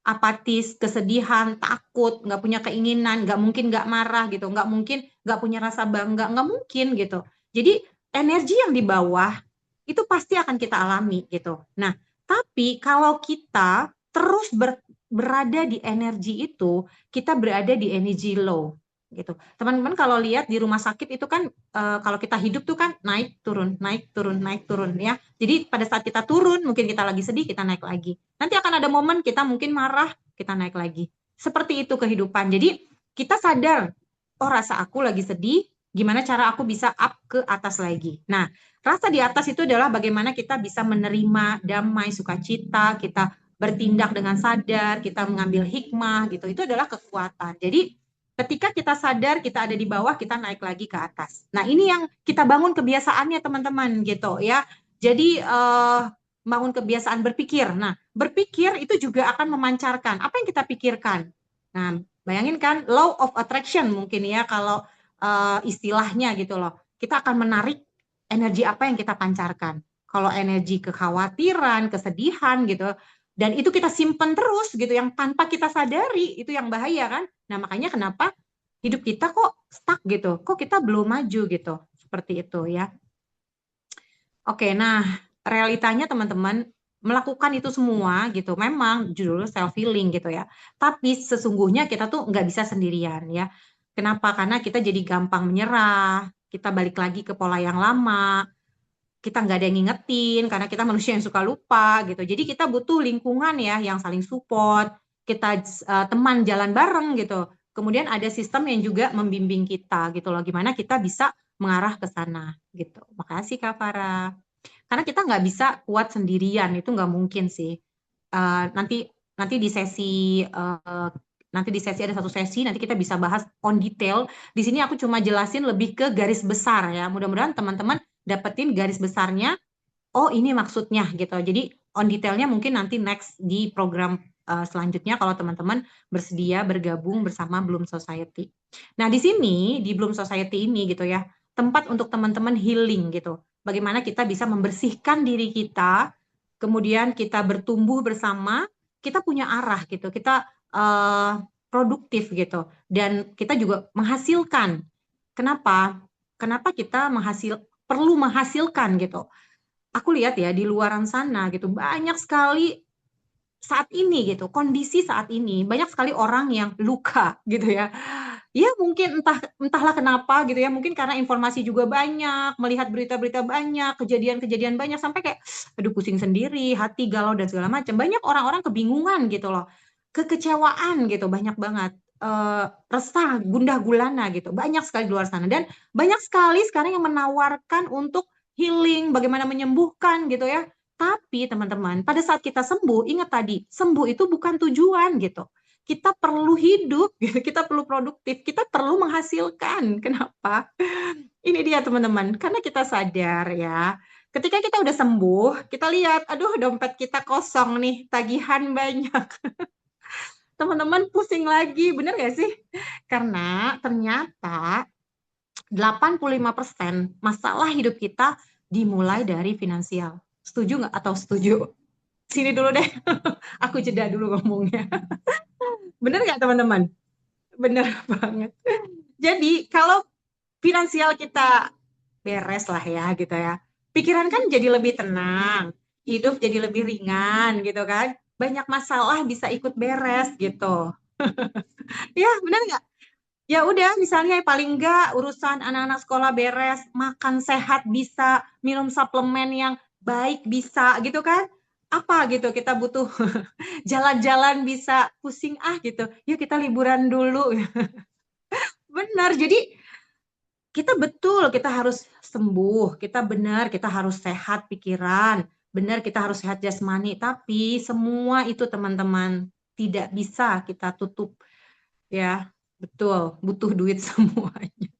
apatis, kesedihan, takut, nggak punya keinginan, nggak mungkin nggak marah gitu, nggak mungkin nggak punya rasa bangga, nggak mungkin gitu. Jadi energi yang di bawah itu pasti akan kita alami gitu. Nah, tapi kalau kita terus berada di energi itu, kita berada di energi low gitu. Teman-teman kalau lihat di rumah sakit itu kan kalau kita hidup tuh kan naik turun, naik turun, naik turun ya. Jadi pada saat kita turun, mungkin kita lagi sedih, kita naik lagi. Nanti akan ada momen kita mungkin marah, kita naik lagi. Seperti itu kehidupan. Jadi kita sadar, oh rasa aku lagi sedih, gimana cara aku bisa up ke atas lagi. Nah, rasa di atas itu adalah bagaimana kita bisa menerima damai, sukacita, kita bertindak dengan sadar, kita mengambil hikmah gitu. Itu adalah kekuatan. Jadi ketika kita sadar kita ada di bawah, kita naik lagi ke atas. Nah, ini yang kita bangun kebiasaannya teman-teman gitu ya. Jadi bangun kebiasaan berpikir. Nah, berpikir itu juga akan memancarkan apa yang kita pikirkan. Nah, bayangin kan law of attraction mungkin ya kalau istilahnya gitu loh. Kita akan menarik energi apa yang kita pancarkan. Kalau energi kekhawatiran, kesedihan gitu, dan itu kita simpen terus gitu yang tanpa kita sadari, itu yang bahaya kan. Nah, makanya kenapa hidup kita kok stuck gitu, kok kita belum maju gitu, seperti itu ya. Oke, nah realitanya teman-teman melakukan itu semua gitu, memang judul self healing gitu ya. Tapi sesungguhnya kita tuh nggak bisa sendirian ya. Kenapa? Karena kita jadi gampang menyerah, kita balik lagi ke pola yang lama, kita nggak ada yang ngingetin karena kita manusia yang suka lupa gitu. Jadi kita butuh lingkungan ya yang saling support, kita teman jalan bareng gitu. Kemudian ada sistem yang juga membimbing kita gitu loh, gimana kita bisa mengarah ke sana gitu. Makasih Kak Farah. Karena kita nggak bisa kuat sendirian, itu nggak mungkin sih. Nanti nanti di sesi nanti di sesi ada satu sesi nanti kita bisa bahas on detail. Di sini aku cuma jelasin lebih ke garis besar ya. Mudah-mudahan teman-teman dapetin garis besarnya. Oh ini maksudnya gitu. Jadi on detailnya mungkin nanti next di program selanjutnya kalau teman-teman bersedia bergabung bersama Bloom Society. Nah di sini di Bloom Society ini gitu ya tempat untuk teman-teman healing gitu. Bagaimana kita bisa membersihkan diri kita, kemudian kita bertumbuh bersama, kita punya arah gitu, kita produktif gitu, dan kita juga menghasilkan. Kenapa? Kenapa kita perlu menghasilkan gitu? Aku lihat ya di luaran sana gitu banyak sekali saat ini gitu, kondisi saat ini banyak sekali orang yang luka gitu ya. Ya mungkin entahlah kenapa gitu ya, mungkin karena informasi juga banyak, melihat berita-berita banyak, kejadian-kejadian banyak sampai kayak aduh pusing sendiri, hati galau dan segala macam. Banyak orang-orang kebingungan gitu loh. Kekecewaan gitu banyak banget. Resah, gundah gulana gitu. Banyak sekali di luar sana dan banyak sekali sekarang yang menawarkan untuk healing, bagaimana menyembuhkan gitu ya. Tapi teman-teman, pada saat kita sembuh, ingat tadi, sembuh itu bukan tujuan gitu. Kita perlu hidup, gitu. Kita perlu produktif, kita perlu menghasilkan. Kenapa? Ini dia teman-teman, karena kita sadar ya, ketika kita udah sembuh, kita lihat, aduh dompet kita kosong nih, tagihan banyak. Teman-teman pusing lagi, bener gak sih? Karena ternyata 85% masalah hidup kita dimulai dari finansial. Setuju nggak atau setuju? Sini dulu deh, aku jeda dulu ngomongnya. Bener nggak teman-teman? Bener banget. Jadi kalau finansial kita beres lah ya gitu ya. Pikiran kan jadi lebih tenang, hidup jadi lebih ringan gitu kan. Banyak masalah bisa ikut beres gitu. Ya, benar nggak? Ya udah, misalnya paling enggak urusan anak-anak sekolah beres, makan sehat bisa, minum suplemen yang baik bisa gitu kan? Apa gitu kita butuh jalan-jalan bisa, pusing gitu. Yuk kita liburan dulu. Benar. Jadi kita betul, kita harus sembuh, kita benar, kita harus sehat pikiran, benar kita harus sehat jasmani, tapi semua itu teman-teman tidak bisa kita tutup ya. Betul, butuh duit semuanya.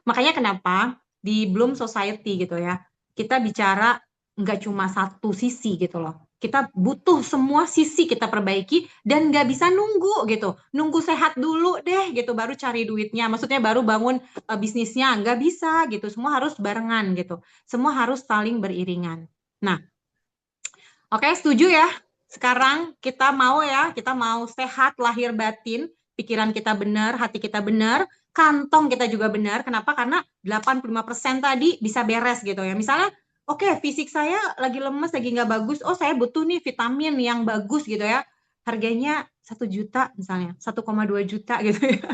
Makanya kenapa di Bloom Society gitu ya, kita bicara nggak cuma satu sisi gitu loh. Kita butuh semua sisi kita perbaiki dan nggak bisa nunggu gitu. Nunggu sehat dulu deh gitu, baru cari duitnya. Maksudnya baru bangun bisnisnya. Nggak bisa gitu. Semua harus barengan gitu. Semua harus saling beriringan. Nah, oke, setuju ya. Sekarang kita mau sehat lahir batin, pikiran kita benar, hati kita benar, kantong kita juga benar. Kenapa? Karena 85% tadi bisa beres gitu ya. Misalnya, oke, fisik saya lagi lemes, lagi nggak bagus. Oh, saya butuh nih vitamin yang bagus gitu ya. Harganya 1 juta misalnya, 1,2 juta gitu ya.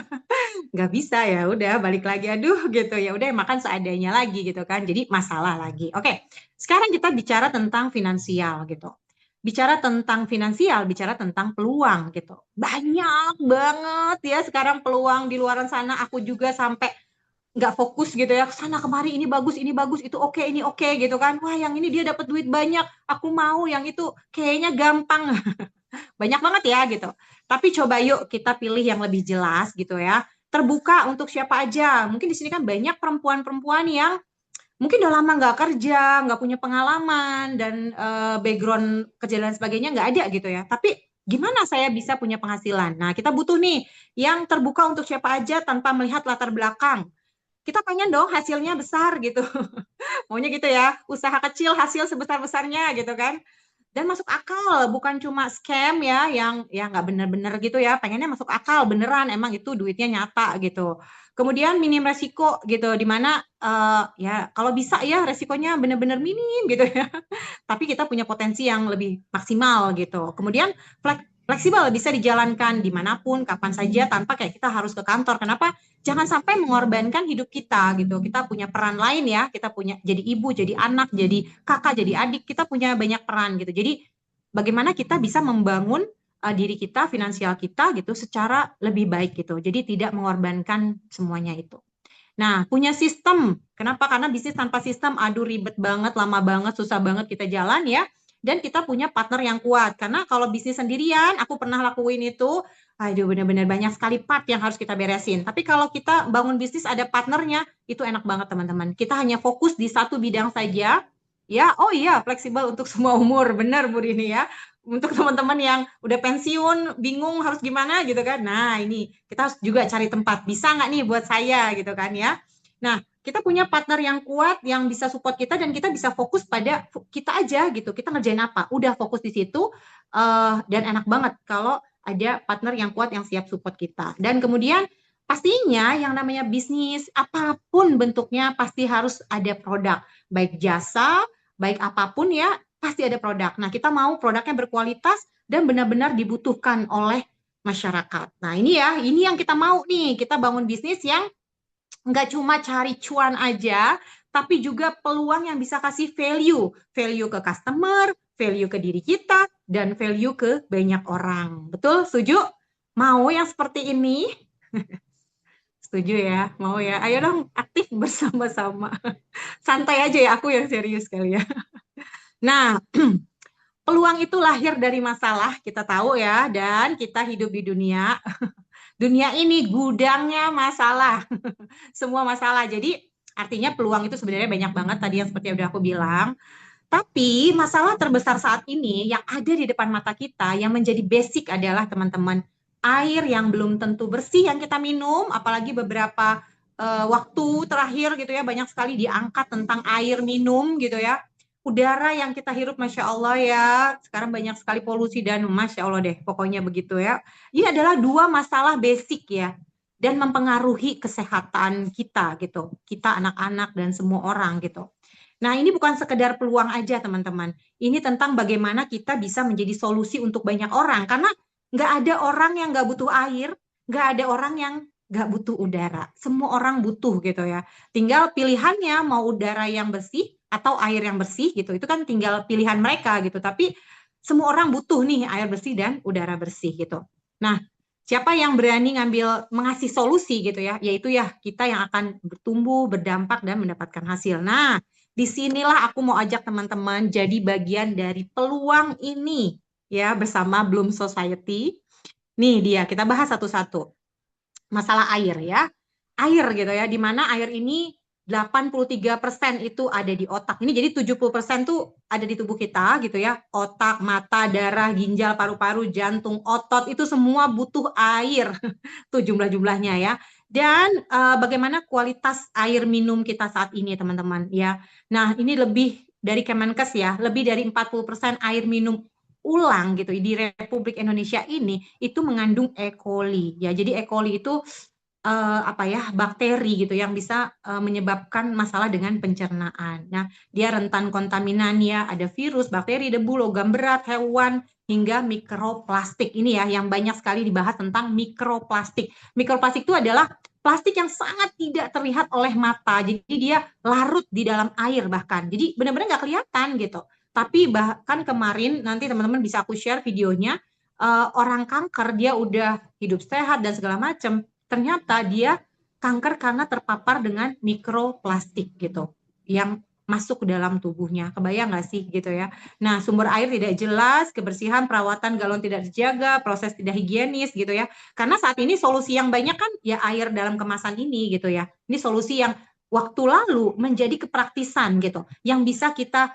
Nggak bisa ya, udah balik lagi. Aduh gitu ya, udah makan seadanya lagi gitu kan. Jadi masalah lagi. Oke, sekarang kita bicara tentang finansial gitu. Bicara tentang finansial, bicara tentang peluang gitu. Banyak banget ya sekarang peluang di luaran sana. Aku juga sampai nggak fokus gitu ya, sana kemari, ini bagus, itu oke, ini oke gitu kan. Wah, yang ini dia dapat duit banyak, aku mau yang itu kayaknya gampang. Banyak banget ya gitu. Tapi coba yuk kita pilih yang lebih jelas gitu ya. Terbuka untuk siapa aja. Mungkin di sini kan banyak perempuan-perempuan yang mungkin udah lama nggak kerja, nggak punya pengalaman, dan background kerja dan sebagainya nggak ada gitu ya. Tapi gimana saya bisa punya penghasilan? Nah, kita butuh nih yang terbuka untuk siapa aja tanpa melihat latar belakang. Kita pengen dong hasilnya besar gitu. Maunya gitu ya, usaha kecil hasil sebesar-besarnya gitu kan. Dan masuk akal, bukan cuma scam ya yang ya nggak bener-bener gitu ya, pengennya masuk akal beneran, emang itu duitnya nyata gitu. Kemudian minim resiko gitu, dimana ya kalau bisa ya resikonya bener-bener minim gitu ya, tapi kita punya potensi yang lebih maksimal gitu. Kemudian fleksibel, bisa dijalankan dimanapun, kapan saja, tanpa kayak kita harus ke kantor. Kenapa? Jangan sampai mengorbankan hidup kita gitu. Kita punya peran lain ya, kita punya jadi ibu, jadi anak, jadi kakak, jadi adik, kita punya banyak peran gitu. Jadi bagaimana kita bisa membangun diri kita, finansial kita gitu secara lebih baik gitu. Jadi tidak mengorbankan semuanya itu. Nah, punya sistem. Kenapa? Karena bisnis tanpa sistem, aduh ribet banget, lama banget, susah banget kita jalan ya. Dan kita punya partner yang kuat. Karena kalau bisnis sendirian, aku pernah lakuin itu, aduh benar-benar banyak sekali part yang harus kita beresin. Tapi kalau kita bangun bisnis ada partnernya, itu enak banget teman-teman. Kita hanya fokus di satu bidang saja. Ya, oh iya, fleksibel untuk semua umur. Benar Bu Rini ya. Untuk teman-teman yang udah pensiun, bingung harus gimana gitu kan. Nah, ini kita harus juga cari tempat. Bisa nggak nih buat saya gitu kan ya. Nah, kita punya partner yang kuat yang bisa support kita dan kita bisa fokus pada kita aja gitu. Kita ngerjain apa? Udah fokus di situ dan enak banget kalau ada partner yang kuat yang siap support kita. Dan kemudian pastinya yang namanya bisnis apapun bentuknya pasti harus ada produk, baik jasa, baik apapun ya, pasti ada produk. Nah, kita mau produknya berkualitas dan benar-benar dibutuhkan oleh masyarakat. Nah, ini ya, ini yang kita mau nih. Kita bangun bisnis yang nggak cuma cari cuan aja, tapi juga peluang yang bisa kasih value. Value ke customer, value ke diri kita, dan value ke banyak orang. Betul? Setuju? Mau yang seperti ini? Setuju ya? Mau ya? Ayo dong aktif bersama-sama. Santai aja ya, aku yang serius kali ya. Nah, peluang itu lahir dari masalah, kita tahu ya, dan kita hidup di dunia. Dunia ini gudangnya masalah, semua masalah. Jadi artinya peluang itu sebenarnya banyak banget tadi yang seperti yang udah aku bilang. Tapi masalah terbesar saat ini yang ada di depan mata kita yang menjadi basic adalah teman-teman air yang belum tentu bersih yang kita minum, apalagi beberapa waktu terakhir gitu ya banyak sekali diangkat tentang air minum gitu ya. Udara yang kita hirup, Masya Allah ya, sekarang banyak sekali polusi dan Masya Allah deh, pokoknya begitu ya. Ini adalah dua masalah basic ya, dan mempengaruhi kesehatan kita gitu, kita anak-anak dan semua orang gitu. Nah ini bukan sekedar peluang aja teman-teman, ini tentang bagaimana kita bisa menjadi solusi untuk banyak orang, karena nggak ada orang yang nggak butuh air, nggak ada orang yang nggak butuh udara. Semua orang butuh gitu ya. Tinggal pilihannya mau udara yang bersih atau air yang bersih gitu. Itu kan tinggal pilihan mereka gitu. Tapi semua orang butuh nih air bersih dan udara bersih gitu. Nah, siapa yang berani ngambil mengasih solusi gitu ya, yaitu ya kita yang akan bertumbuh, berdampak dan mendapatkan hasil. Nah, disinilah aku mau ajak teman-teman jadi bagian dari peluang ini ya bersama Bloom Society. Nih dia, kita bahas satu-satu masalah air ya. Air gitu ya, di mana air ini 83% itu ada di otak. Ini jadi 70% tuh ada di tubuh kita gitu ya. Otak, mata, darah, ginjal, paru-paru, jantung, otot itu semua butuh air. Tuh jumlah-jumlahnya ya. Dan bagaimana kualitas air minum kita saat ini teman-teman ya. Nah, ini lebih dari Kemenkes ya, lebih dari 40% air minum ulang gitu di Republik Indonesia ini itu mengandung E. coli ya. Jadi E. coli itu apa ya bakteri gitu yang bisa menyebabkan masalah dengan pencernaan. Nah, dia rentan kontaminan ya, ada virus, bakteri, debu, logam berat, hewan hingga mikroplastik. Ini ya yang banyak sekali dibahas tentang mikroplastik. Mikroplastik itu adalah plastik yang sangat tidak terlihat oleh mata. Jadi dia larut di dalam air bahkan. Jadi benar-benar nggak kelihatan gitu. Tapi bahkan kemarin nanti teman-teman bisa aku share videonya orang kanker dia udah hidup sehat dan segala macam ternyata dia kanker karena terpapar dengan mikroplastik gitu yang masuk ke dalam tubuhnya. Kebayang nggak sih gitu ya? Nah, sumber air tidak jelas, kebersihan perawatan galon tidak dijaga, proses tidak higienis gitu ya. Karena saat ini solusi yang banyak kan ya air dalam kemasan ini gitu ya. Ini solusi yang waktu lalu menjadi kepraktisan gitu, yang bisa kita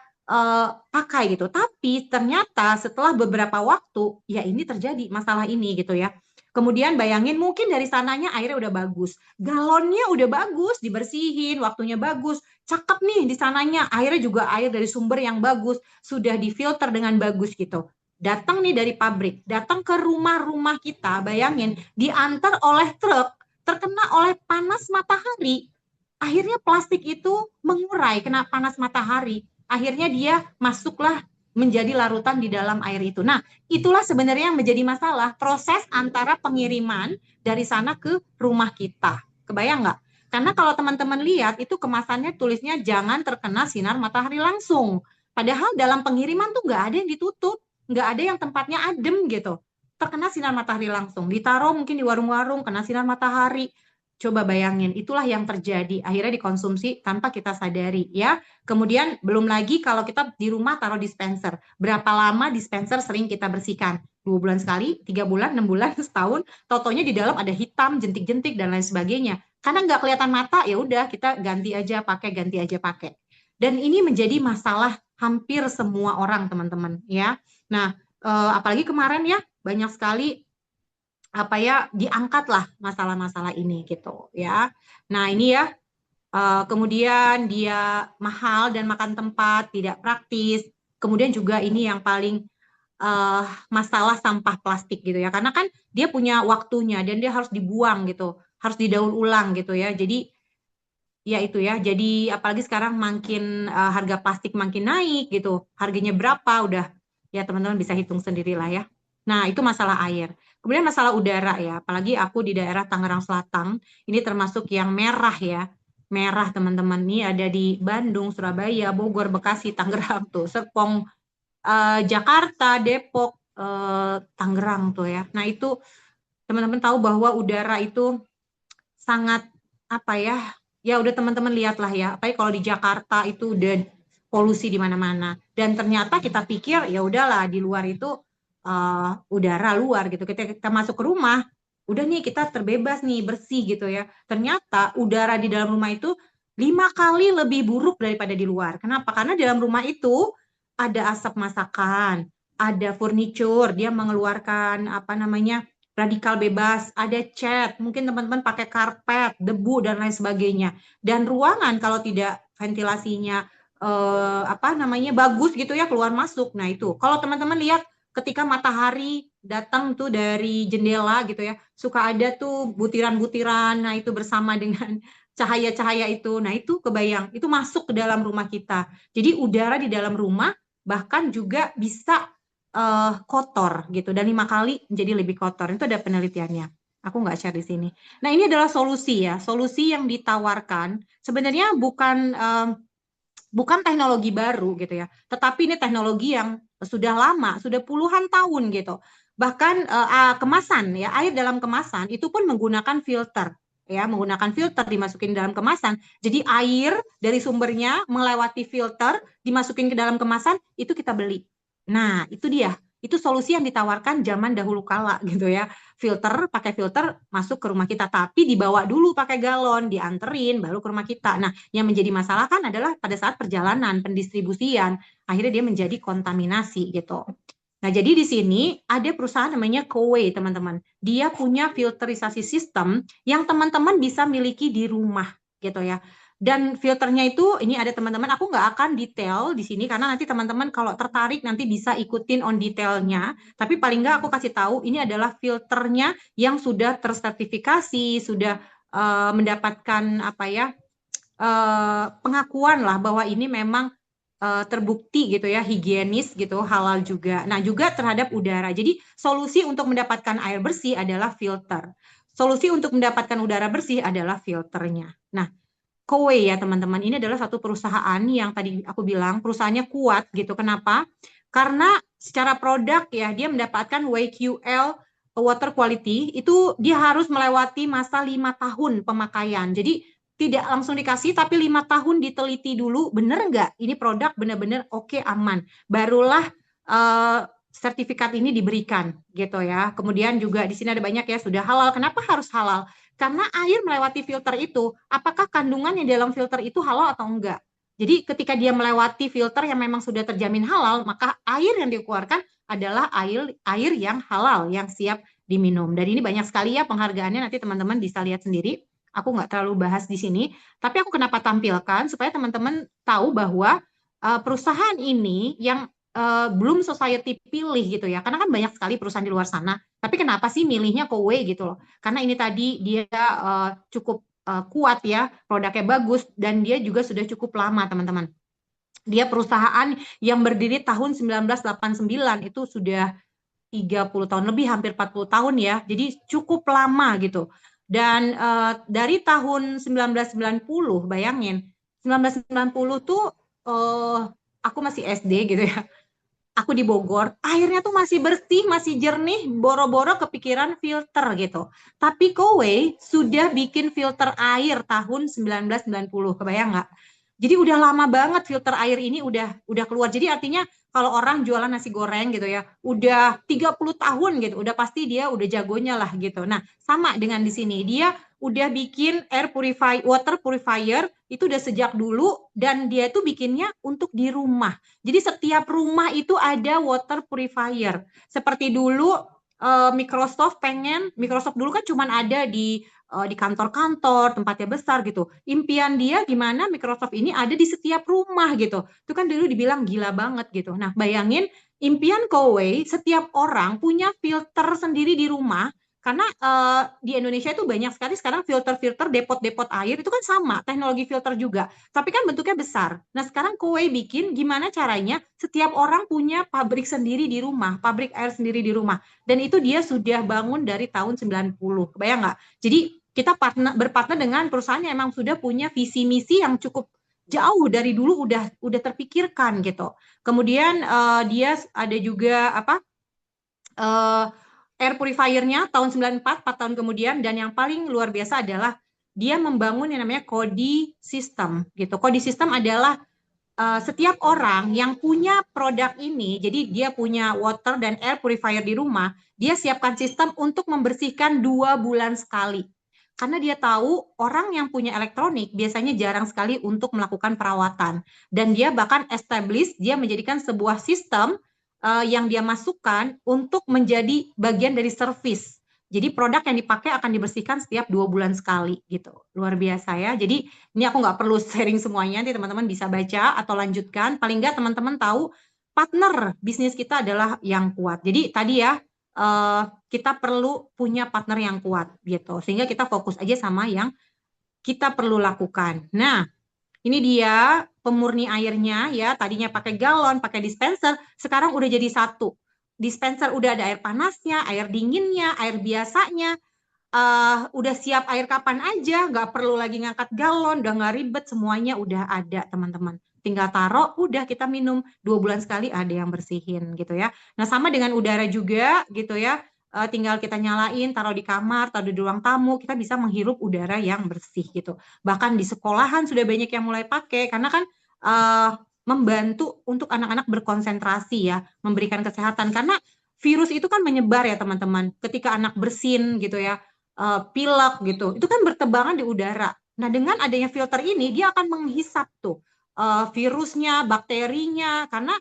pakai gitu. Tapi ternyata setelah beberapa waktu ya ini terjadi masalah ini gitu ya. Kemudian bayangin mungkin dari sananya airnya udah bagus, galonnya udah bagus, dibersihin, waktunya bagus, cakep nih di sananya, airnya juga air dari sumber yang bagus, sudah difilter dengan bagus gitu. Datang nih dari pabrik, datang ke rumah-rumah kita, bayangin diantar oleh truk, terkena oleh panas matahari, akhirnya plastik itu mengurai kena panas matahari, akhirnya dia masuklah menjadi larutan di dalam air itu. Nah, itulah sebenarnya yang menjadi masalah, proses antara pengiriman dari sana ke rumah kita. Kebayang nggak? Karena kalau teman-teman lihat, itu kemasannya tulisnya jangan terkena sinar matahari langsung. Padahal dalam pengiriman tuh nggak ada yang ditutup, nggak ada yang tempatnya adem gitu. Terkena sinar matahari langsung. Ditaruh mungkin di warung-warung, kena sinar matahari. Coba bayangin, itulah yang terjadi. Akhirnya dikonsumsi tanpa kita sadari ya. Kemudian belum lagi kalau kita di rumah taruh dispenser. Berapa lama dispenser sering kita bersihkan? 2 bulan sekali, 3 bulan, 6 bulan, setahun. Totonya di dalam ada hitam, jentik-jentik dan lain sebagainya. Karena nggak kelihatan mata, ya udah kita ganti aja pakai, ganti aja pakai. Dan ini menjadi masalah hampir semua orang teman-teman ya. Nah, apalagi kemarin ya banyak sekali apa ya diangkatlah masalah-masalah ini gitu ya. Nah ini ya kemudian dia mahal dan makan tempat tidak praktis. Kemudian juga ini yang paling masalah sampah plastik gitu ya, karena kan dia punya waktunya dan dia harus dibuang gitu, harus didaur ulang gitu ya. Jadi ya itu ya, jadi apalagi sekarang makin harga plastik makin naik gitu, harganya berapa udah ya teman-teman bisa hitung sendirilah ya. Nah itu masalah air. Kemudian masalah udara ya, apalagi aku di daerah Tangerang Selatan, ini termasuk yang merah ya, merah teman-teman nih ada di Bandung, Surabaya, Bogor, Bekasi, Tangerang tuh, Serpong, Jakarta, Depok, Tangerang tuh ya. Nah itu teman-teman tahu bahwa udara itu sangat apa ya, ya udah teman-teman lihatlah ya, apalagi kalau di Jakarta itu udah polusi di mana-mana. Dan ternyata kita pikir ya udahlah di luar itu udara luar gitu. Kita masuk ke rumah, udah nih kita terbebas nih bersih gitu ya. Ternyata udara di dalam rumah itu 5 kali lebih buruk daripada di luar. Kenapa? Karena di dalam rumah itu ada asap masakan, ada furniture, dia mengeluarkan apa namanya radikal bebas, ada cat, mungkin teman-teman pakai karpet, debu dan lain sebagainya. Dan ruangan kalau tidak ventilasinya apa namanya bagus gitu ya keluar masuk. Nah itu kalau teman-teman lihat ketika matahari datang tuh dari jendela gitu ya, suka ada tuh butiran-butiran. Nah itu bersama dengan cahaya-cahaya itu. Nah itu kebayang, itu masuk ke dalam rumah kita. Jadi udara di dalam rumah bahkan juga bisa kotor gitu dan 5 kali menjadi lebih kotor. Itu ada penelitiannya. Aku nggak share di sini. Nah ini adalah solusi ya, solusi yang ditawarkan sebenarnya bukan teknologi baru gitu ya, tetapi ini teknologi yang sudah lama, sudah puluhan tahun gitu. Bahkan kemasan ya, air dalam kemasan itu pun menggunakan filter ya, menggunakan filter dimasukin dalam kemasan. Jadi air dari sumbernya melewati filter dimasukin ke dalam kemasan itu kita beli. Nah, itu dia. Itu solusi yang ditawarkan zaman dahulu kala gitu ya. Filter, pakai filter masuk ke rumah kita, tapi dibawa dulu pakai galon, dianterin baru ke rumah kita. Nah, yang menjadi masalah kan adalah pada saat perjalanan pendistribusian, akhirnya dia menjadi kontaminasi gitu. Nah, jadi di sini ada perusahaan namanya Coway, teman-teman. Dia punya filterisasi sistem yang teman-teman bisa miliki di rumah gitu ya. Dan filternya itu, ini ada teman-teman, aku nggak akan detail di sini karena nanti teman-teman kalau tertarik nanti bisa ikutin on detailnya. Tapi paling nggak aku kasih tahu ini adalah filternya yang sudah tersertifikasi, sudah mendapatkan apa ya pengakuan lah bahwa ini memang terbukti gitu ya, higienis gitu, halal juga. Nah, juga terhadap udara. Jadi, solusi untuk mendapatkan air bersih adalah filter. Solusi untuk mendapatkan udara bersih adalah filternya. Nah, Coway ya teman-teman, ini adalah satu perusahaan yang tadi aku bilang perusahaannya kuat gitu. Kenapa? Karena secara produk ya dia mendapatkan WQL water quality itu dia harus melewati masa 5 tahun pemakaian. Jadi tidak langsung dikasih tapi 5 tahun diteliti dulu bener nggak ini produk benar-benar oke aman. Barulah sertifikat ini diberikan gitu ya. Kemudian juga di sini ada banyak ya sudah halal. Kenapa harus halal? Karena air melewati filter itu, apakah kandungan yang di dalam filter itu halal atau enggak? Jadi ketika dia melewati filter yang memang sudah terjamin halal, maka air yang dikeluarkan adalah air yang halal, yang siap diminum. Dan ini banyak sekali ya penghargaannya, nanti teman-teman bisa lihat sendiri. Aku nggak terlalu bahas di sini, tapi aku kenapa tampilkan supaya teman-teman tahu bahwa perusahaan ini yang belum society pilih gitu ya, karena kan banyak sekali perusahaan di luar sana. Tapi kenapa sih milihnya Kowe gitu loh? Karena ini tadi dia cukup kuat ya, produknya bagus dan dia juga sudah cukup lama teman-teman. Dia perusahaan yang berdiri tahun 1989 itu sudah 30 tahun lebih, hampir 40 tahun ya. Jadi cukup lama gitu. Dan dari tahun 1990, bayangin, 1990 tuh aku masih SD gitu ya. Aku di Bogor, airnya tuh masih bersih, masih jernih, boro-boro kepikiran filter gitu. Tapi Kowe sudah bikin filter air tahun 1990, kebayang nggak? Jadi udah lama banget filter air ini udah keluar. Jadi artinya kalau orang jualan nasi goreng gitu ya, udah 30 tahun gitu, udah pasti dia udah jagonya lah gitu. Nah, sama dengan di sini. Dia udah bikin water purifier itu udah sejak dulu dan dia tuh bikinnya untuk di rumah. Jadi setiap rumah itu ada water purifier. Seperti dulu Microsoft dulu kan cuma ada di kantor-kantor, tempatnya besar gitu. Impian dia gimana Microsoft ini ada di setiap rumah gitu. Itu kan dulu dibilang gila banget gitu. Nah, bayangin impian Coway setiap orang punya filter sendiri di rumah karena di Indonesia itu banyak sekali sekarang filter-filter depot-depot air itu kan sama, teknologi filter juga. Tapi kan bentuknya besar. Nah, sekarang Kowei bikin gimana caranya setiap orang punya pabrik sendiri di rumah, pabrik air sendiri di rumah. Dan itu dia sudah bangun dari tahun 90. Kebayang nggak? Jadi kita berpartner dengan perusahaan yang memang sudah punya visi misi yang cukup jauh dari dulu udah terpikirkan gitu. Kemudian dia ada juga apa? uh, air purifier-nya tahun 94, 4 tahun kemudian, dan yang paling luar biasa adalah dia membangun yang namanya Kodi System gitu. Kodi System adalah setiap orang yang punya produk ini, jadi dia punya water dan air purifier di rumah, dia siapkan sistem untuk membersihkan 2 bulan sekali. Karena dia tahu orang yang punya elektronik biasanya jarang sekali untuk melakukan perawatan. Dan dia bahkan establish, dia menjadikan sebuah sistem yang dia masukkan untuk menjadi bagian dari service. Jadi produk yang dipakai akan dibersihkan setiap 2 bulan sekali gitu. Luar biasa ya. Jadi ini aku nggak perlu sharing semuanya, nanti teman-teman bisa baca atau lanjutkan. Paling nggak teman-teman tahu partner bisnis kita adalah yang kuat. Jadi tadi ya, kita perlu punya partner yang kuat gitu. Sehingga kita fokus aja sama yang kita perlu lakukan. Nah, ini dia pemurni airnya ya. Tadinya pakai galon, pakai dispenser, sekarang udah jadi satu. Dispenser udah ada air panasnya, air dinginnya, air biasanya. Udah siap air kapan aja, nggak perlu lagi ngangkat galon, udah nggak ribet, semuanya udah ada teman-teman. Tinggal taruh, udah kita minum 2 bulan sekali ada yang bersihin gitu ya. Nah sama dengan udara juga gitu ya. Tinggal kita nyalain, taruh di kamar, taruh di ruang tamu, kita bisa menghirup udara yang bersih gitu. Bahkan di sekolahan sudah banyak yang mulai pakai karena kan membantu untuk anak-anak berkonsentrasi ya, memberikan kesehatan karena virus itu kan menyebar ya teman-teman. Ketika anak bersin gitu ya, pilek gitu, itu kan bertebangan di udara. Nah, dengan adanya filter ini, dia akan menghisap tuh virusnya, bakterinya, karena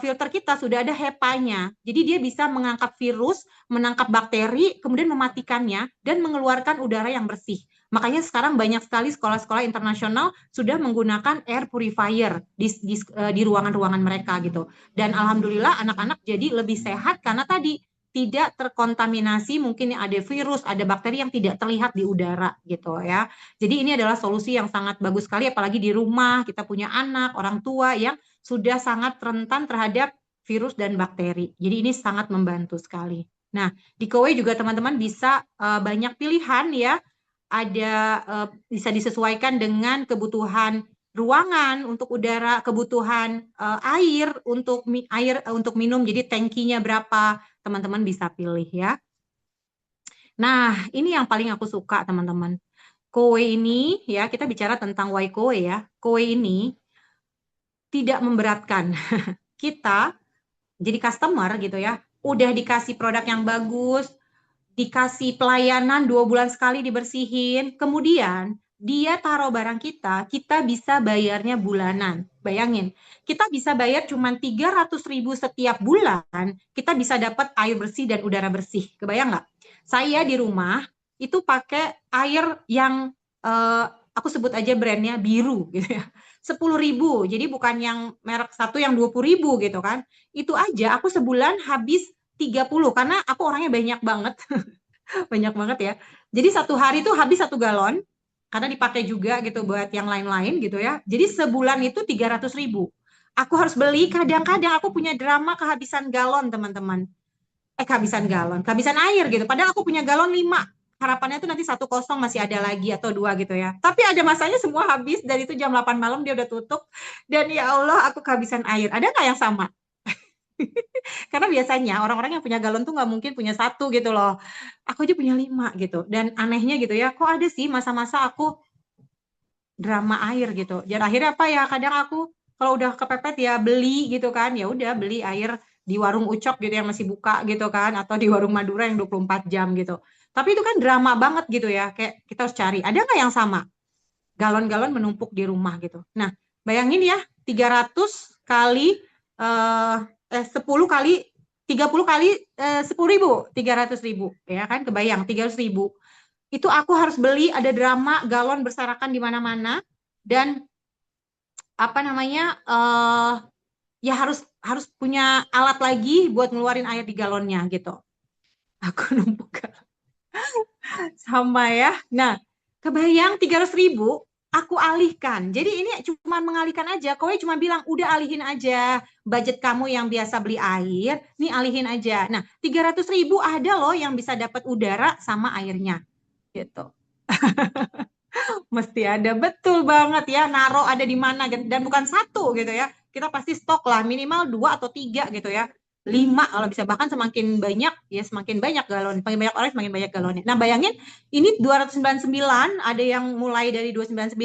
filter kita sudah ada HEPA-nya. Jadi dia bisa mengangkat virus, menangkap bakteri, kemudian mematikannya, dan mengeluarkan udara yang bersih. Makanya sekarang banyak sekali sekolah-sekolah internasional sudah menggunakan air purifier di ruangan-ruangan mereka gitu. Dan alhamdulillah anak-anak jadi lebih sehat karena tadi tidak terkontaminasi, mungkin ada virus, ada bakteri yang tidak terlihat di udara gitu ya. Jadi ini adalah solusi yang sangat bagus sekali, apalagi di rumah kita punya anak, orang tua yang sudah sangat rentan terhadap virus dan bakteri. Jadi ini sangat membantu sekali. Nah, di Kowe juga teman-teman bisa banyak pilihan ya. Ada bisa disesuaikan dengan kebutuhan ruangan untuk udara, kebutuhan air untuk minum. Jadi tankinya berapa, teman-teman bisa pilih ya. Nah, ini yang paling aku suka teman-teman. Kowe ini ya, kita bicara tentang why Kowe ya. Kowe ini tidak memberatkan. Kita jadi customer gitu ya, udah dikasih produk yang bagus, dikasih pelayanan 2 bulan sekali dibersihin, kemudian dia taruh barang kita, kita bisa bayarnya bulanan. Bayangin, kita bisa bayar cuma 300.000 setiap bulan, kita bisa dapat air bersih dan udara bersih. Kebayang nggak? Saya di rumah itu pakai air yang aku sebut aja brandnya biru gitu ya. 10.000, jadi bukan yang merek satu yang 20.000 gitu kan. Itu aja aku sebulan habis 30 karena aku orangnya banyak banget. Banyak banget ya. Jadi satu hari itu habis 1 galon karena dipakai juga gitu buat yang lain-lain gitu ya. Jadi sebulan itu 300.000. Aku harus beli, kadang-kadang aku punya drama kehabisan galon teman-teman. Kehabisan galon, kehabisan air gitu. Padahal aku punya galon 5. Harapannya tuh nanti 1 kosong masih ada lagi atau 2 gitu ya. Tapi ada masanya semua habis dan itu jam 8 malam dia udah tutup. Dan ya Allah aku kehabisan air. Ada nggak yang sama? Karena biasanya orang-orang yang punya galon tuh nggak mungkin punya satu gitu loh. Aku aja punya 5 gitu. Dan anehnya gitu ya, kok ada sih masa-masa aku drama air gitu. Dan akhirnya apa ya, kadang aku kalau udah kepepet ya beli gitu kan. Ya udah beli air di warung Ucok gitu yang masih buka gitu kan. Atau di warung Madura yang 24 jam gitu. Tapi itu kan drama banget gitu ya. Kayak kita harus cari. Ada nggak yang sama? Galon-galon menumpuk di rumah gitu. Nah, bayangin ya, 300 kali 10 kali 30 kali 10.000, 300.000 ya kan, kebayang 300.000. Itu aku harus beli, ada drama galon berserakan di mana-mana dan apa namanya ya harus punya alat lagi buat ngeluarin air di galonnya gitu. Aku numpuk sama ya. Nah, kebayang 300.000 aku alihkan. Jadi ini cuma mengalihkan aja. Kowe cuma bilang, udah alihin aja. Budget kamu yang biasa beli air, nih alihin aja. Nah, 300.000 ada loh yang bisa dapat udara sama airnya. Gitu. Mesti ada. Betul banget ya. Naro ada di mana. Dan bukan satu gitu ya. Kita pasti stok lah. Minimal 2 atau 3 gitu ya. 5 kalau bisa, bahkan semakin banyak ya semakin banyak galon, semakin banyak orang semakin banyak galonnya. Nah bayangin ini 299, ada yang mulai dari 299,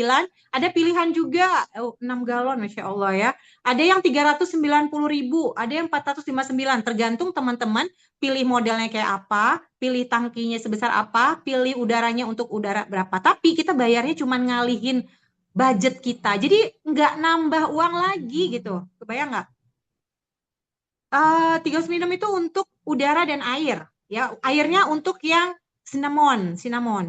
ada pilihan juga 6 galon Masya Allah ya, ada yang 390.000, ada yang 459, tergantung teman-teman pilih modelnya kayak apa, pilih tangkinya sebesar apa, pilih udaranya untuk udara berapa, tapi kita bayarnya cuma ngalihin budget kita, jadi nggak nambah uang lagi gitu, kebayang nggak? 3 minum itu untuk udara dan air ya. Airnya untuk yang cinnamon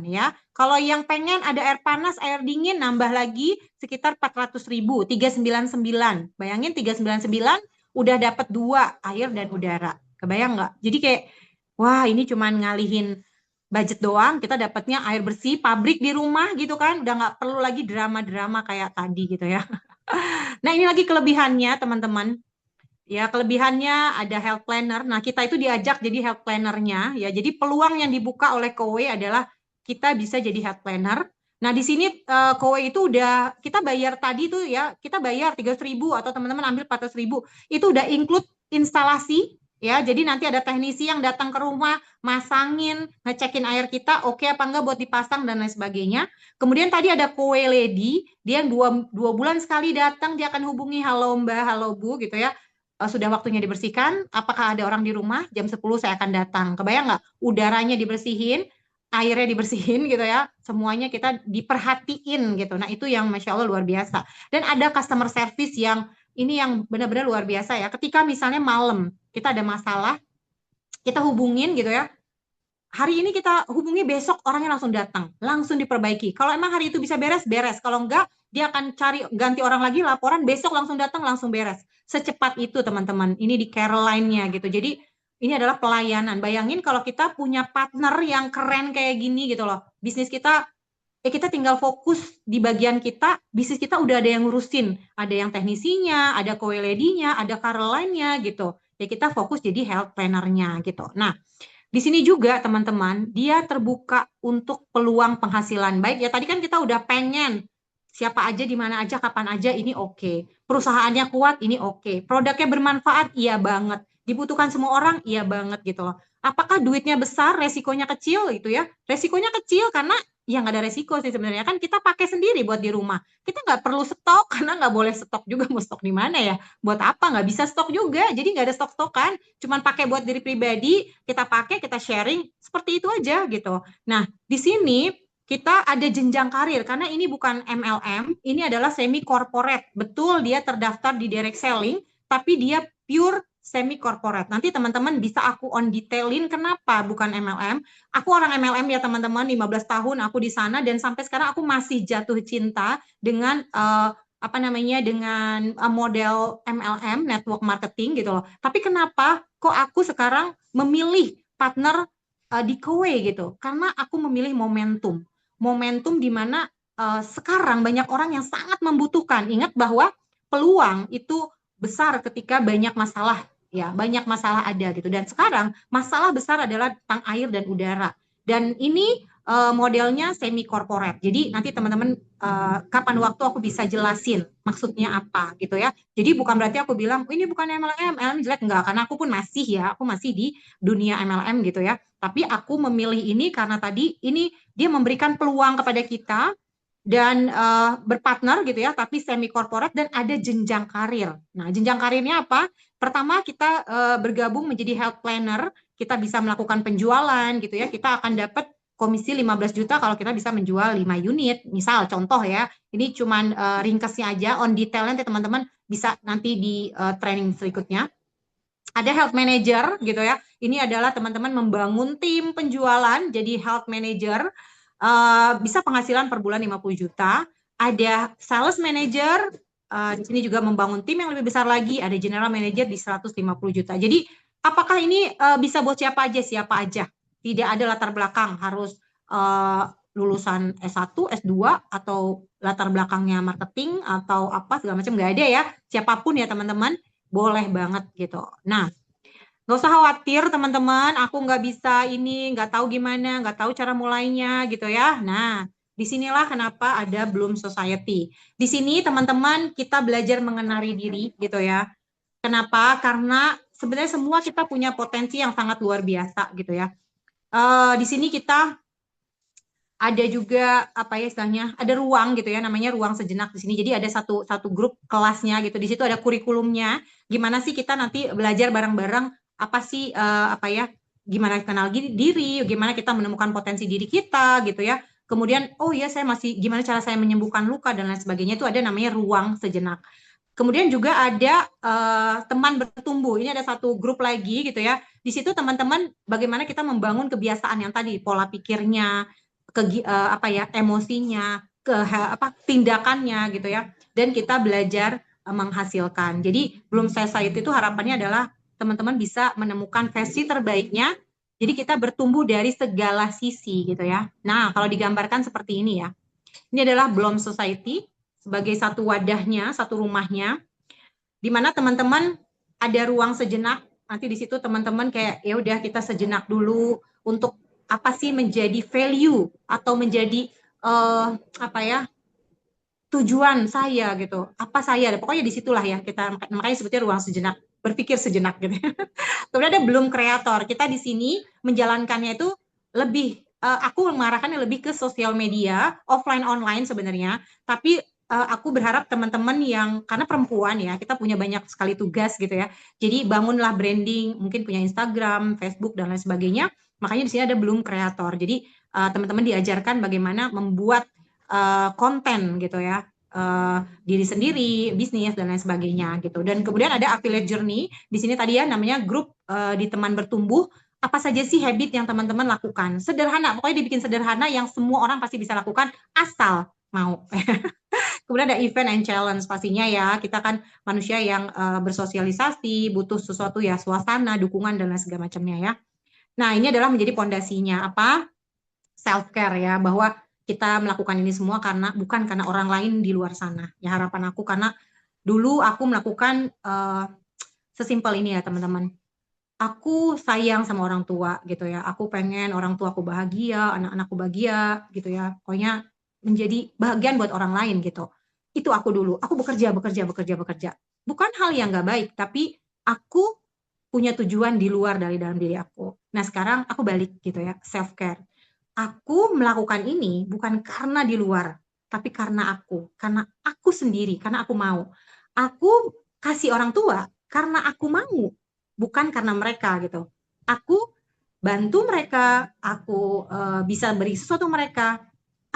ya. Kalau yang pengen ada air panas, air dingin, nambah lagi sekitar 400.000, 399. Bayangin 399 udah dapat 2, air dan udara. Kebayang nggak? Jadi kayak, wah ini cuman ngalihin budget doang, kita dapatnya air bersih, pabrik di rumah gitu kan, udah nggak perlu lagi drama-drama kayak tadi gitu ya. Nah ini lagi kelebihannya teman-teman. Ya, kelebihannya ada health planner. Nah, kita itu diajak jadi health plannernya. Ya, jadi peluang yang dibuka oleh Kowe adalah kita bisa jadi health planner. Nah, di sini Kowe itu udah kita bayar tadi tuh ya, kita bayar 300.000 atau teman-teman ambil 400.000. Itu udah include instalasi ya. Jadi nanti ada teknisi yang datang ke rumah, masangin, ngecekin air kita, oke apa enggak buat dipasang dan lain sebagainya. Kemudian tadi ada Kowe Lady, dia yang dua bulan sekali datang, dia akan hubungi, halo Mbak, halo Bu gitu ya, sudah waktunya dibersihkan, apakah ada orang di rumah, jam 10 saya akan datang. Kebayang nggak? Udaranya dibersihin, airnya dibersihin gitu ya, semuanya kita diperhatiin gitu. Nah itu yang Masya Allah luar biasa. Dan ada customer service yang ini yang benar-benar luar biasa ya. Ketika misalnya malam kita ada masalah, kita hubungin gitu ya, hari ini kita hubungi, besok orangnya langsung datang, langsung diperbaiki. Kalau emang hari itu bisa beres, beres. Kalau enggak, dia akan cari ganti orang lagi, laporan, besok langsung datang, langsung beres. Secepat itu teman-teman. Ini di Caroline-nya gitu. Jadi ini adalah pelayanan. Bayangin kalau kita punya partner yang keren kayak gini gitu loh. Bisnis kita, kita tinggal fokus di bagian kita, bisnis kita udah ada yang ngurusin. Ada yang teknisinya, ada co-lady-nya, ada Caroline-nya gitu. Ya kita fokus jadi health planner-nya gitu. Nah, di sini juga teman-teman, dia terbuka untuk peluang penghasilan. Baik ya, tadi kan kita udah pengen siapa aja, di mana aja, kapan aja, ini oke. Perusahaannya kuat, ini oke. Produknya bermanfaat, iya banget. Dibutuhkan semua orang, iya banget gitu loh. Apakah duitnya besar, resikonya kecil gitu ya? Resikonya kecil karena ya nggak ada resiko sih sebenarnya. Kan kita pakai sendiri buat di rumah. Kita nggak perlu stok karena nggak boleh stok juga, mau stok di mana ya? Buat apa? Nggak bisa stok juga. Jadi nggak ada stok-stokan. Cuman pakai buat diri pribadi, kita pakai, kita sharing, seperti itu aja gitu. Nah, di sini kita ada jenjang karir, karena ini bukan MLM, ini adalah semi corporate. Betul, dia terdaftar di direct selling, tapi dia pure semi corporate. Nanti teman-teman bisa aku on detailin kenapa bukan MLM. Aku orang MLM ya teman-teman, 15 tahun aku di sana, dan sampai sekarang aku masih jatuh cinta dengan apa namanya, dengan model MLM, network marketing gitu loh. Tapi kenapa kok aku sekarang memilih partner di Kowe gitu? Karena aku memilih momentum. Momentum di mana sekarang banyak orang yang sangat membutuhkan. Ingat bahwa peluang itu besar ketika banyak masalah, ya, banyak masalah ada gitu. Dan sekarang masalah besar adalah tentang air dan udara. Dan ini modelnya semi corporate. Jadi nanti teman-teman kapan waktu aku bisa jelasin maksudnya apa gitu ya. Jadi bukan berarti aku bilang, oh, ini bukan MLM, MLM jelek, enggak, karena aku pun masih ya, aku masih di dunia MLM gitu ya. Tapi aku memilih ini karena tadi ini dia memberikan peluang kepada kita dan berpartner gitu ya, tapi semi corporate dan ada jenjang karir. Nah, jenjang karirnya apa? Pertama kita bergabung menjadi health planner, kita bisa melakukan penjualan gitu ya. Kita akan dapat komisi 15 juta kalau kita bisa menjual 5 unit. Misal contoh ya, ini cuman ringkasnya aja, on detailnya teman-teman bisa nanti di training berikutnya. Ada health manager gitu ya. Ini adalah teman-teman membangun tim penjualan jadi health manager, bisa penghasilan per bulan 50 juta. Ada sales manager, di sini juga membangun tim yang lebih besar lagi. Ada general manager di 150 juta. Jadi apakah ini bisa buat siapa aja? Siapa aja. Tidak ada latar belakang harus lulusan S1, S2 atau latar belakangnya marketing atau apa segala macam, nggak ada ya. Siapapun ya teman-teman, boleh banget gitu. Nah, nggak usah khawatir teman-teman, aku nggak bisa ini, nggak tahu gimana, nggak tahu cara mulainya gitu ya. Nah, disinilah kenapa ada Bloom Society. Di sini teman-teman kita belajar mengenali diri gitu ya. Kenapa? Karena sebenarnya semua kita punya potensi yang sangat luar biasa gitu ya. Di sini kita ada juga apa ya istilahnya, ada ruang gitu ya, namanya ruang sejenak di sini. Jadi ada satu grup kelasnya gitu. Di situ ada kurikulumnya. Gimana sih kita nanti belajar bareng-bareng, apa sih apa ya, gimana kenal diri, gimana kita menemukan potensi diri kita gitu ya. Kemudian oh iya saya masih, gimana cara saya menyembuhkan luka dan lain sebagainya, itu ada namanya ruang sejenak. Kemudian juga ada teman bertumbuh. Ini ada satu grup lagi gitu ya. di situ teman-teman bagaimana kita membangun kebiasaan yang tadi, pola pikirnya, emosinya, tindakannya gitu ya. Dan kita belajar menghasilkan. Jadi belum selesai itu harapannya adalah teman-teman bisa menemukan versi terbaiknya. Jadi kita bertumbuh dari segala sisi gitu ya. Nah, kalau digambarkan seperti ini ya. Ini adalah Bloom Society sebagai satu wadahnya, satu rumahnya, di mana teman-teman ada ruang sejenak. Nanti di situ teman-teman kayak ya udah kita sejenak dulu untuk apa sih menjadi value atau menjadi apa ya tujuan saya gitu. Apa saya? Pokoknya disitulah ya kita makanya sebutnya ruang sejenak, berpikir sejenak gitu. Kemudian ada belum kreator. Kita di sini menjalankannya itu lebih aku mengarahkannya lebih ke sosial media, offline online sebenarnya, tapi aku berharap teman-teman yang karena perempuan ya, kita punya banyak sekali tugas gitu ya. Jadi bangunlah branding, mungkin punya Instagram, Facebook dan lain sebagainya. Makanya di sini ada belum kreator. Jadi teman-teman diajarkan bagaimana membuat konten gitu ya. Diri sendiri, bisnis dan lain sebagainya gitu. Dan kemudian ada affiliate journey. Di sini tadi ya namanya grup di teman bertumbuh. Apa saja sih habit yang teman-teman lakukan? Sederhana, pokoknya dibikin sederhana yang semua orang pasti bisa lakukan asal mau. Kemudian ada event and challenge pastinya ya. Kita kan manusia yang bersosialisasi, butuh sesuatu ya suasana, dukungan dan lain segala macamnya ya. Nah, ini adalah menjadi pondasinya apa? Self care ya, bahwa kita melakukan ini semua karena bukan karena orang lain di luar sana. Ya harapan aku karena dulu aku melakukan sesimpel ini ya teman-teman. Aku sayang sama orang tua gitu ya. Aku pengen orang tua aku bahagia, anak-anakku bahagia gitu ya. Pokoknya menjadi bahagian buat orang lain gitu. Itu aku dulu. Aku bekerja, bekerja, bekerja, bekerja. Bukan hal yang nggak baik, tapi aku punya tujuan di luar dari dalam diri aku. Nah sekarang aku balik gitu ya, self care. Aku melakukan ini bukan karena di luar, tapi karena aku sendiri, karena aku mau. Aku kasih orang tua karena aku mau, bukan karena mereka gitu. Aku bantu mereka, aku bisa beri sesuatu mereka,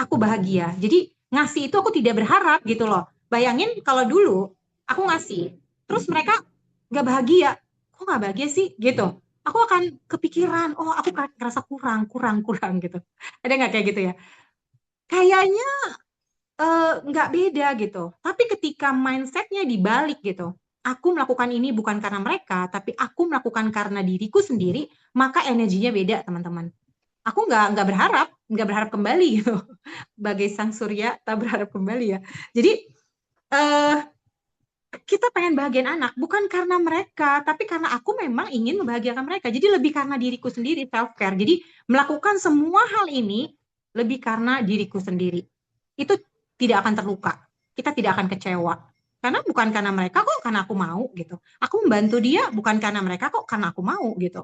aku bahagia. Jadi ngasih itu aku tidak berharap gitu loh. Bayangin kalau dulu aku ngasih, terus mereka nggak bahagia, kok nggak bahagia sih gitu. Aku akan kepikiran, oh aku ngerasa kurang, kurang, kurang gitu. Ada nggak kayak gitu ya? Kayaknya nggak beda gitu. Tapi ketika mindsetnya dibalik gitu, aku melakukan ini bukan karena mereka, tapi aku melakukan karena diriku sendiri, maka energinya beda teman-teman. Aku nggak berharap kembali gitu. Bagai sang surya tak berharap kembali ya. Jadi eh, kita pengen bahagian anak bukan karena mereka, tapi karena aku memang ingin membahagiakan mereka. Jadi lebih karena diriku sendiri, self care. Jadi melakukan semua hal ini lebih karena diriku sendiri. Itu tidak akan terluka. Kita tidak akan kecewa. Karena bukan karena mereka kok, karena aku mau gitu. Aku membantu dia bukan karena mereka kok, karena aku mau gitu.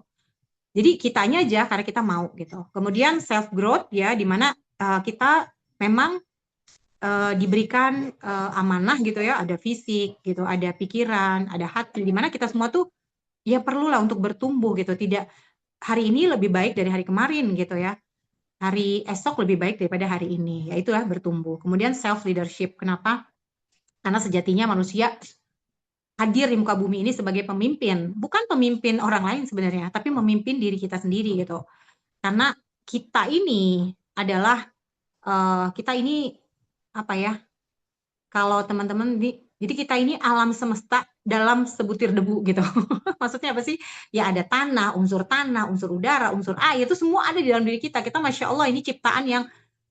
Jadi kitanya aja karena kita mau gitu. Kemudian self growth ya, di mana kita memang diberikan amanah gitu ya, ada fisik gitu, ada pikiran, ada hati, di mana kita semua tuh ya perlulah untuk bertumbuh gitu. Tidak hari ini lebih baik dari hari kemarin gitu ya. Hari esok lebih baik daripada hari ini. Ya itulah bertumbuh. Kemudian self leadership. Kenapa? Karena sejatinya manusia hadir di muka bumi ini sebagai pemimpin, bukan pemimpin orang lain sebenarnya, tapi memimpin diri kita sendiri gitu. Karena kita ini adalah kita ini apa ya? Kalau teman-teman jadi kita ini alam semesta dalam sebutir debu gitu. Maksudnya apa sih? Ya ada tanah, unsur udara, unsur air, itu semua ada di dalam diri kita. Kita Masya Allah ini ciptaan yang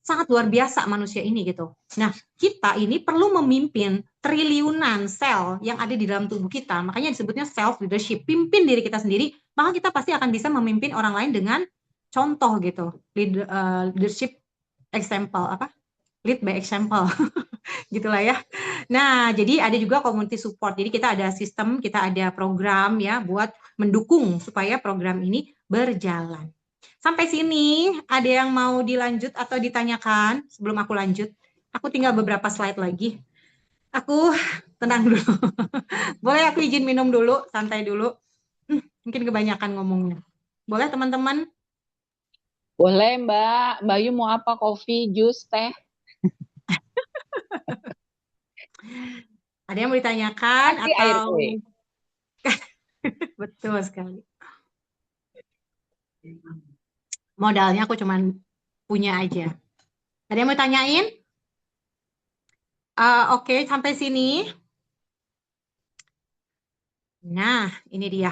sangat luar biasa manusia ini gitu. Nah, kita ini perlu memimpin triliunan sel yang ada di dalam tubuh kita. Makanya disebutnya self leadership. Pimpin diri kita sendiri, maka kita pasti akan bisa memimpin orang lain dengan contoh gitu. Leadership example apa? Lead by example. Gitulah ya. Nah, jadi ada juga community support. Jadi kita ada sistem, kita ada program ya buat mendukung supaya program ini berjalan. Sampai sini ada yang mau dilanjut atau ditanyakan sebelum aku lanjut? Aku tinggal beberapa slide lagi. Aku tenang dulu. Boleh aku izin minum dulu, santai dulu. Mungkin kebanyakan ngomongnya. Boleh teman-teman? Boleh Mbak. Mbak Yu mau apa? Kopi, jus, teh? Ada yang mau ditanyakan Kasih air atau kue. betul sekali. Modalnya aku cuman punya aja. Ada yang mau tanyain? Oke, sampai sini. Nah, ini dia.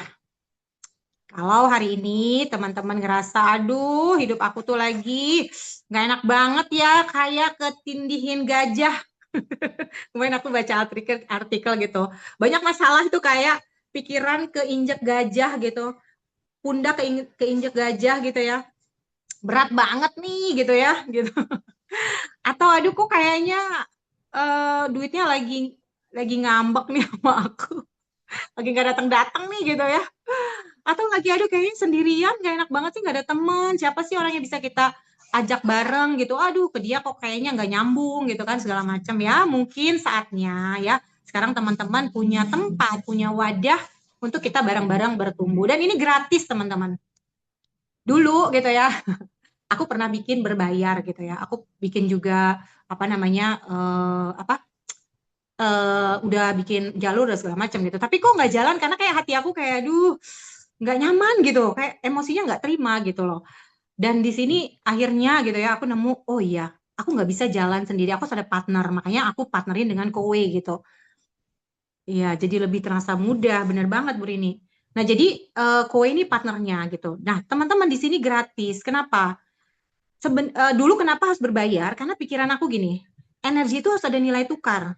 Kalau hari ini teman-teman ngerasa, aduh, hidup aku tuh lagi nggak enak banget ya, kayak ketindihin gajah. Kemarin aku baca artikel gitu. Banyak masalah itu kayak pikiran keinjek gajah gitu, pundak keinjek gajah gitu ya. Berat banget nih gitu ya, gitu. Atau aduh kok kayaknya duitnya lagi ngambek nih sama aku. Lagi nggak datang-datang nih gitu ya. Atau lagi aduh kayaknya sendirian gak enak banget sih nggak ada temen, siapa sih orang yang bisa kita ajak bareng gitu, aduh ke dia kok kayaknya nggak nyambung gitu kan segala macam ya. Mungkin saatnya ya sekarang teman-teman punya tempat, punya wadah untuk kita bareng-bareng bertumbuh, dan ini gratis teman-teman. Dulu gitu ya aku pernah bikin berbayar gitu ya, aku bikin juga apa namanya udah bikin jalur dan segala macam gitu, tapi kok nggak jalan karena kayak hati aku kayak aduh nggak nyaman gitu, kayak emosinya nggak terima gitu loh. Dan di sini akhirnya gitu ya aku nemu, oh iya aku nggak bisa jalan sendiri, aku harus ada partner, makanya aku partnerin dengan Kowe gitu. Iya, jadi lebih terasa mudah, bener banget Bu Rini. Nah jadi Kowe ini partnernya gitu. Nah teman-teman di sini gratis, kenapa? Dulu kenapa harus berbayar, karena pikiran aku gini, energi itu harus ada nilai tukar.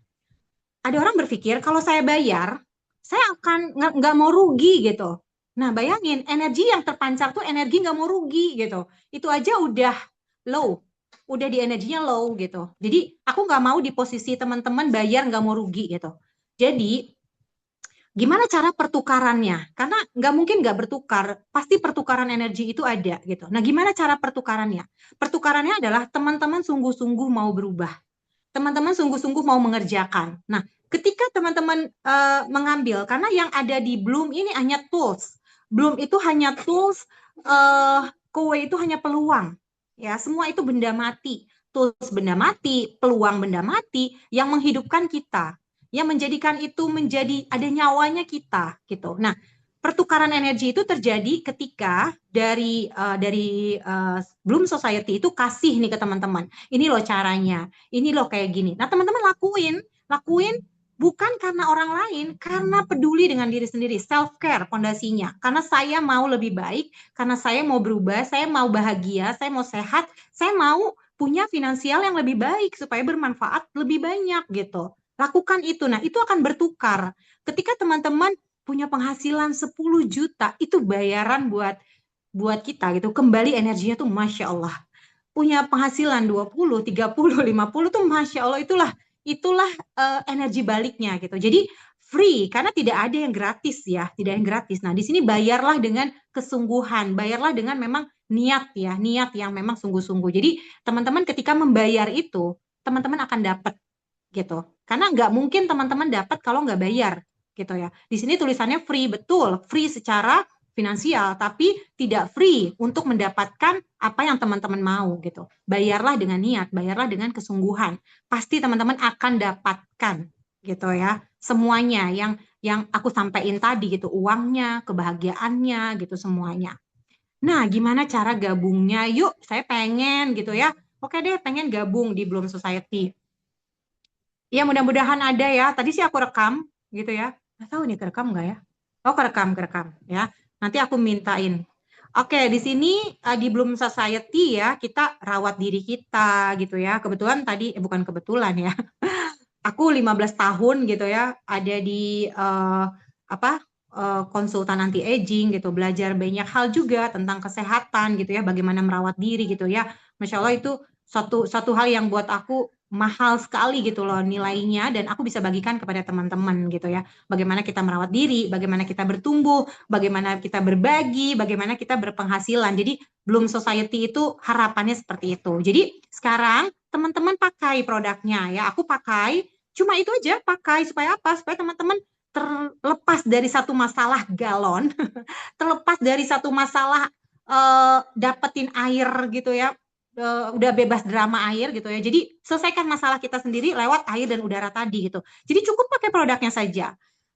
Ada orang berpikir kalau saya bayar, saya akan nggak mau rugi gitu. Nah, bayangin energi yang terpancar tuh energi nggak mau rugi gitu. Itu aja udah low, udah di energinya low gitu. Jadi aku nggak mau di posisi teman-teman bayar nggak mau rugi gitu. Jadi gimana cara pertukarannya? Karena nggak mungkin nggak bertukar, pasti pertukaran energi itu ada gitu. Nah, gimana cara pertukarannya? Pertukarannya adalah teman-teman sungguh-sungguh mau berubah, teman-teman sungguh-sungguh mau mengerjakan. Nah, ketika teman-teman mengambil, karena yang ada di Bloom ini hanya tools. Bloom itu hanya tools, Kowe itu hanya peluang. Ya, semua itu benda mati. Tools benda mati, peluang benda mati yang menghidupkan kita, yang menjadikan itu menjadi ada nyawanya kita gitu. Nah, pertukaran energi itu terjadi ketika dari Bloom Society itu kasih nih ke teman-teman. Ini loh caranya, ini loh kayak gini. Nah, teman-teman lakuin bukan karena orang lain, karena peduli dengan diri sendiri, self care pondasinya. Karena saya mau lebih baik, karena saya mau berubah, saya mau bahagia, saya mau sehat, saya mau punya finansial yang lebih baik supaya bermanfaat lebih banyak gitu. Lakukan itu. Nah, itu akan bertukar. Ketika teman-teman punya penghasilan 10 juta, itu bayaran buat buat kita gitu. Kembali energinya tuh Masya Allah, punya penghasilan 20, 30, 50 tuh Masya Allah, itulah energi baliknya gitu. Jadi free karena tidak ada yang gratis ya, tidak yang gratis. Nah, di sini bayarlah dengan kesungguhan, bayarlah dengan memang niat ya, niat yang memang sungguh-sungguh. Jadi teman-teman ketika membayar itu, teman-teman akan dapat gitu. Karena nggak mungkin teman-teman dapat kalau nggak bayar gitu ya. Di sini tulisannya free, betul, free secara finansial, tapi tidak free untuk mendapatkan apa yang teman-teman mau gitu. Bayarlah dengan niat, bayarlah dengan kesungguhan. Pasti teman-teman akan dapatkan gitu ya. Semuanya yang aku sampaikan tadi gitu, uangnya, kebahagiaannya gitu semuanya. Nah, gimana cara gabungnya? Yuk, saya pengen gitu ya. Oke deh, pengen gabung di Bloom Society. Ya, mudah-mudahan ada ya. Tadi sih aku rekam gitu ya. Nggak tahu nih kerekam nggak ya? Oh, kerekam ya. Nanti aku mintain. Oke, di sini di Bloom Society ya, kita rawat diri kita gitu ya. Kebetulan tadi, bukan kebetulan ya. Aku 15 tahun gitu ya, ada di apa konsultan anti aging gitu, belajar banyak hal juga tentang kesehatan gitu ya, bagaimana merawat diri gitu ya. Masya Allah itu satu satu hal yang buat aku mahal sekali gitu loh nilainya, dan aku bisa bagikan kepada teman-teman gitu ya. Bagaimana kita merawat diri, bagaimana kita bertumbuh, bagaimana kita berbagi, bagaimana kita berpenghasilan. Jadi Bloom Society itu harapannya seperti itu. Jadi sekarang teman-teman pakai produknya ya, aku pakai. Cuma itu aja, pakai supaya apa? Supaya teman-teman terlepas dari satu masalah galon, terlepas dari satu masalah dapetin air gitu ya, udah bebas drama air gitu ya. Jadi selesaikan masalah kita sendiri lewat air dan udara tadi gitu. Jadi cukup pakai produknya saja.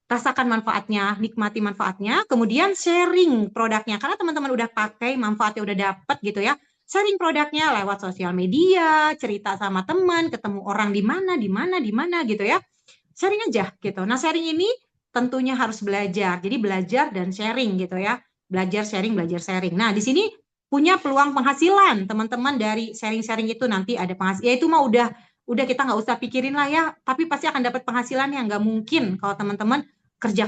rasakan manfaatnya, nikmati manfaatnya, kemudian sharing produknya. Karena teman-teman udah pakai, manfaatnya udah dapet gitu ya. Sharing produknya lewat sosial media, cerita sama teman, ketemu orang di mana, di mana, di mana gitu ya. Sharing aja gitu. Nah, sharing ini tentunya harus belajar. Jadi belajar dan sharing gitu ya. Belajar sharing, belajar sharing. Nah, di sini punya peluang penghasilan teman-teman dari sharing-sharing itu nanti ada penghasilan. Ya itu mah udah kita nggak usah pikirin lah ya. Tapi pasti akan dapat penghasilan yang nggak mungkin kalau teman-teman kerja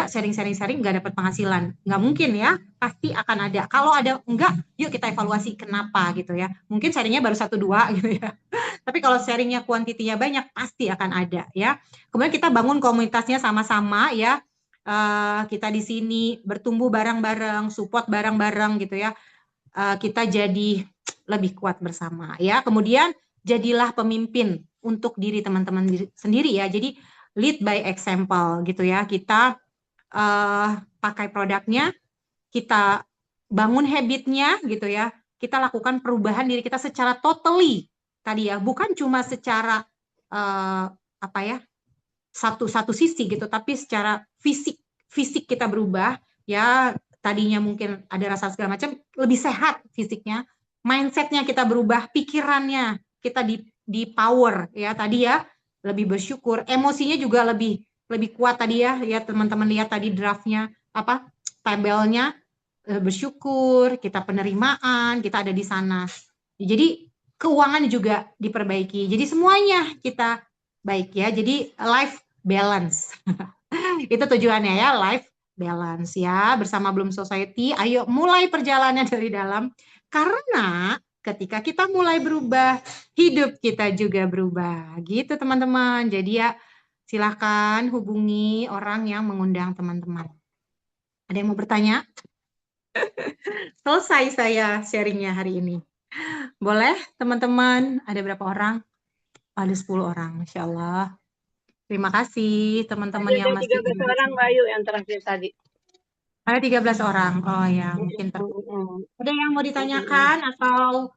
sharing nggak dapat penghasilan nggak mungkin ya pasti akan ada kalau ada enggak yuk kita evaluasi kenapa gitu ya mungkin sharingnya baru satu dua gitu ya tapi kalau sharingnya kuantitinya banyak pasti akan ada ya kemudian kita bangun komunitasnya sama-sama ya kita di sini bertumbuh bareng-bareng support bareng-bareng gitu ya kita jadi lebih kuat bersama ya kemudian jadilah pemimpin untuk diri teman-teman sendiri ya jadi lead by example gitu ya kita pakai produknya, kita bangun habitnya gitu ya, kita lakukan perubahan diri kita secara totally tadi ya, bukan cuma secara apa ya satu satu sisi gitu, tapi secara fisik fisik kita berubah ya tadinya mungkin ada rasa segala macam lebih sehat fisiknya, mindsetnya kita berubah, pikirannya kita di power ya tadi ya lebih bersyukur, emosinya juga lebih kuat tadi ya teman-teman lihat tadi draftnya apa tabelnya bersyukur, kita penerimaan, kita ada di sana. Jadi keuangan juga diperbaiki. Jadi semuanya kita baik ya. Jadi life balance. Itu tujuannya ya, life balance ya. Bersama Bloom Society, ayo mulai perjalanan dari dalam. Karena ketika kita mulai berubah, hidup kita juga berubah. Gitu teman-teman. Jadi ya silakan hubungi orang yang mengundang teman-teman. Ada yang mau bertanya? Selesai saya sharingnya hari ini. Boleh teman-teman? Ada berapa orang? Ada 10 orang, Masya Allah. Terima kasih teman-teman yang Ada masih 13 ada di orang, sini. Mbak Ayu, yang terakhir tadi. Ada 13 orang. Oh ya, mungkin ada yang mau ditanyakan atau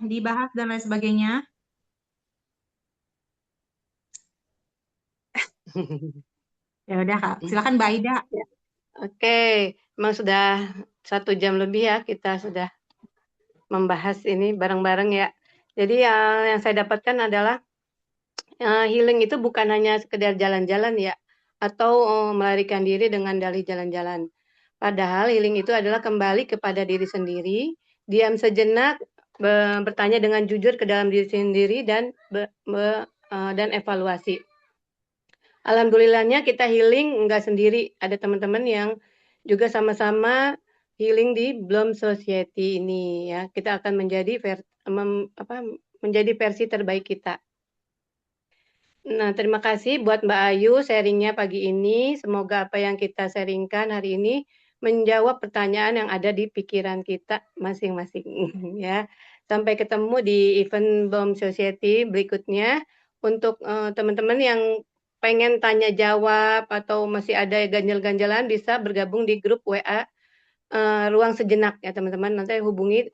dibahas dan lain sebagainya? Ya udah Kak, silakan Mbak Ida. Ya, oke, memang sudah 1 jam lebih ya kita sudah membahas ini bareng-bareng ya. Jadi yang saya dapatkan adalah healing itu bukan hanya sekedar jalan-jalan ya, atau melarikan diri dengan dalih jalan-jalan. Padahal healing itu adalah kembali kepada diri sendiri, diam sejenak, bertanya dengan jujur ke dalam diri sendiri dan dan evaluasi. Alhamdulillahnya kita healing nggak sendiri, ada teman-teman yang juga sama-sama healing di Bloom Society ini ya. Kita akan menjadi menjadi versi terbaik kita. Nah, terima kasih buat Mbak Ayu sharingnya pagi ini. Semoga apa yang kita sharingkan hari ini menjawab pertanyaan yang ada di pikiran kita masing-masing ya. Sampai ketemu di event Bloom Society berikutnya. Untuk teman-teman yang pengen tanya jawab atau masih ada ganjal-ganjalan bisa bergabung di grup WA ruang sejenak ya teman-teman. Nanti hubungi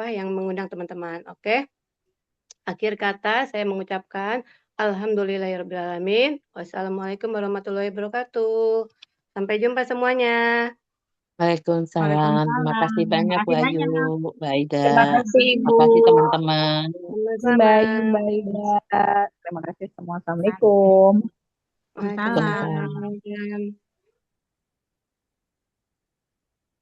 yang mengundang teman-teman. Oke. Akhir kata saya mengucapkan alhamdulillahirrahmanirrahim. Wassalamualaikum warahmatullahi wabarakatuh. Sampai jumpa semuanya. Waalaikumsalam. Terima kasih Waalaikumsalam. Terima banyak, kasih Bu Ayu, banyak. Mbak Aida. Terima kasih Terima Ibu. kasih teman-teman. Sama-sama. Mbak Ayu, Mbak Ida. Terima kasih semua. Assalamualaikum. Waalaikumsalam. Waalaikumsalam. Waalaikumsalam.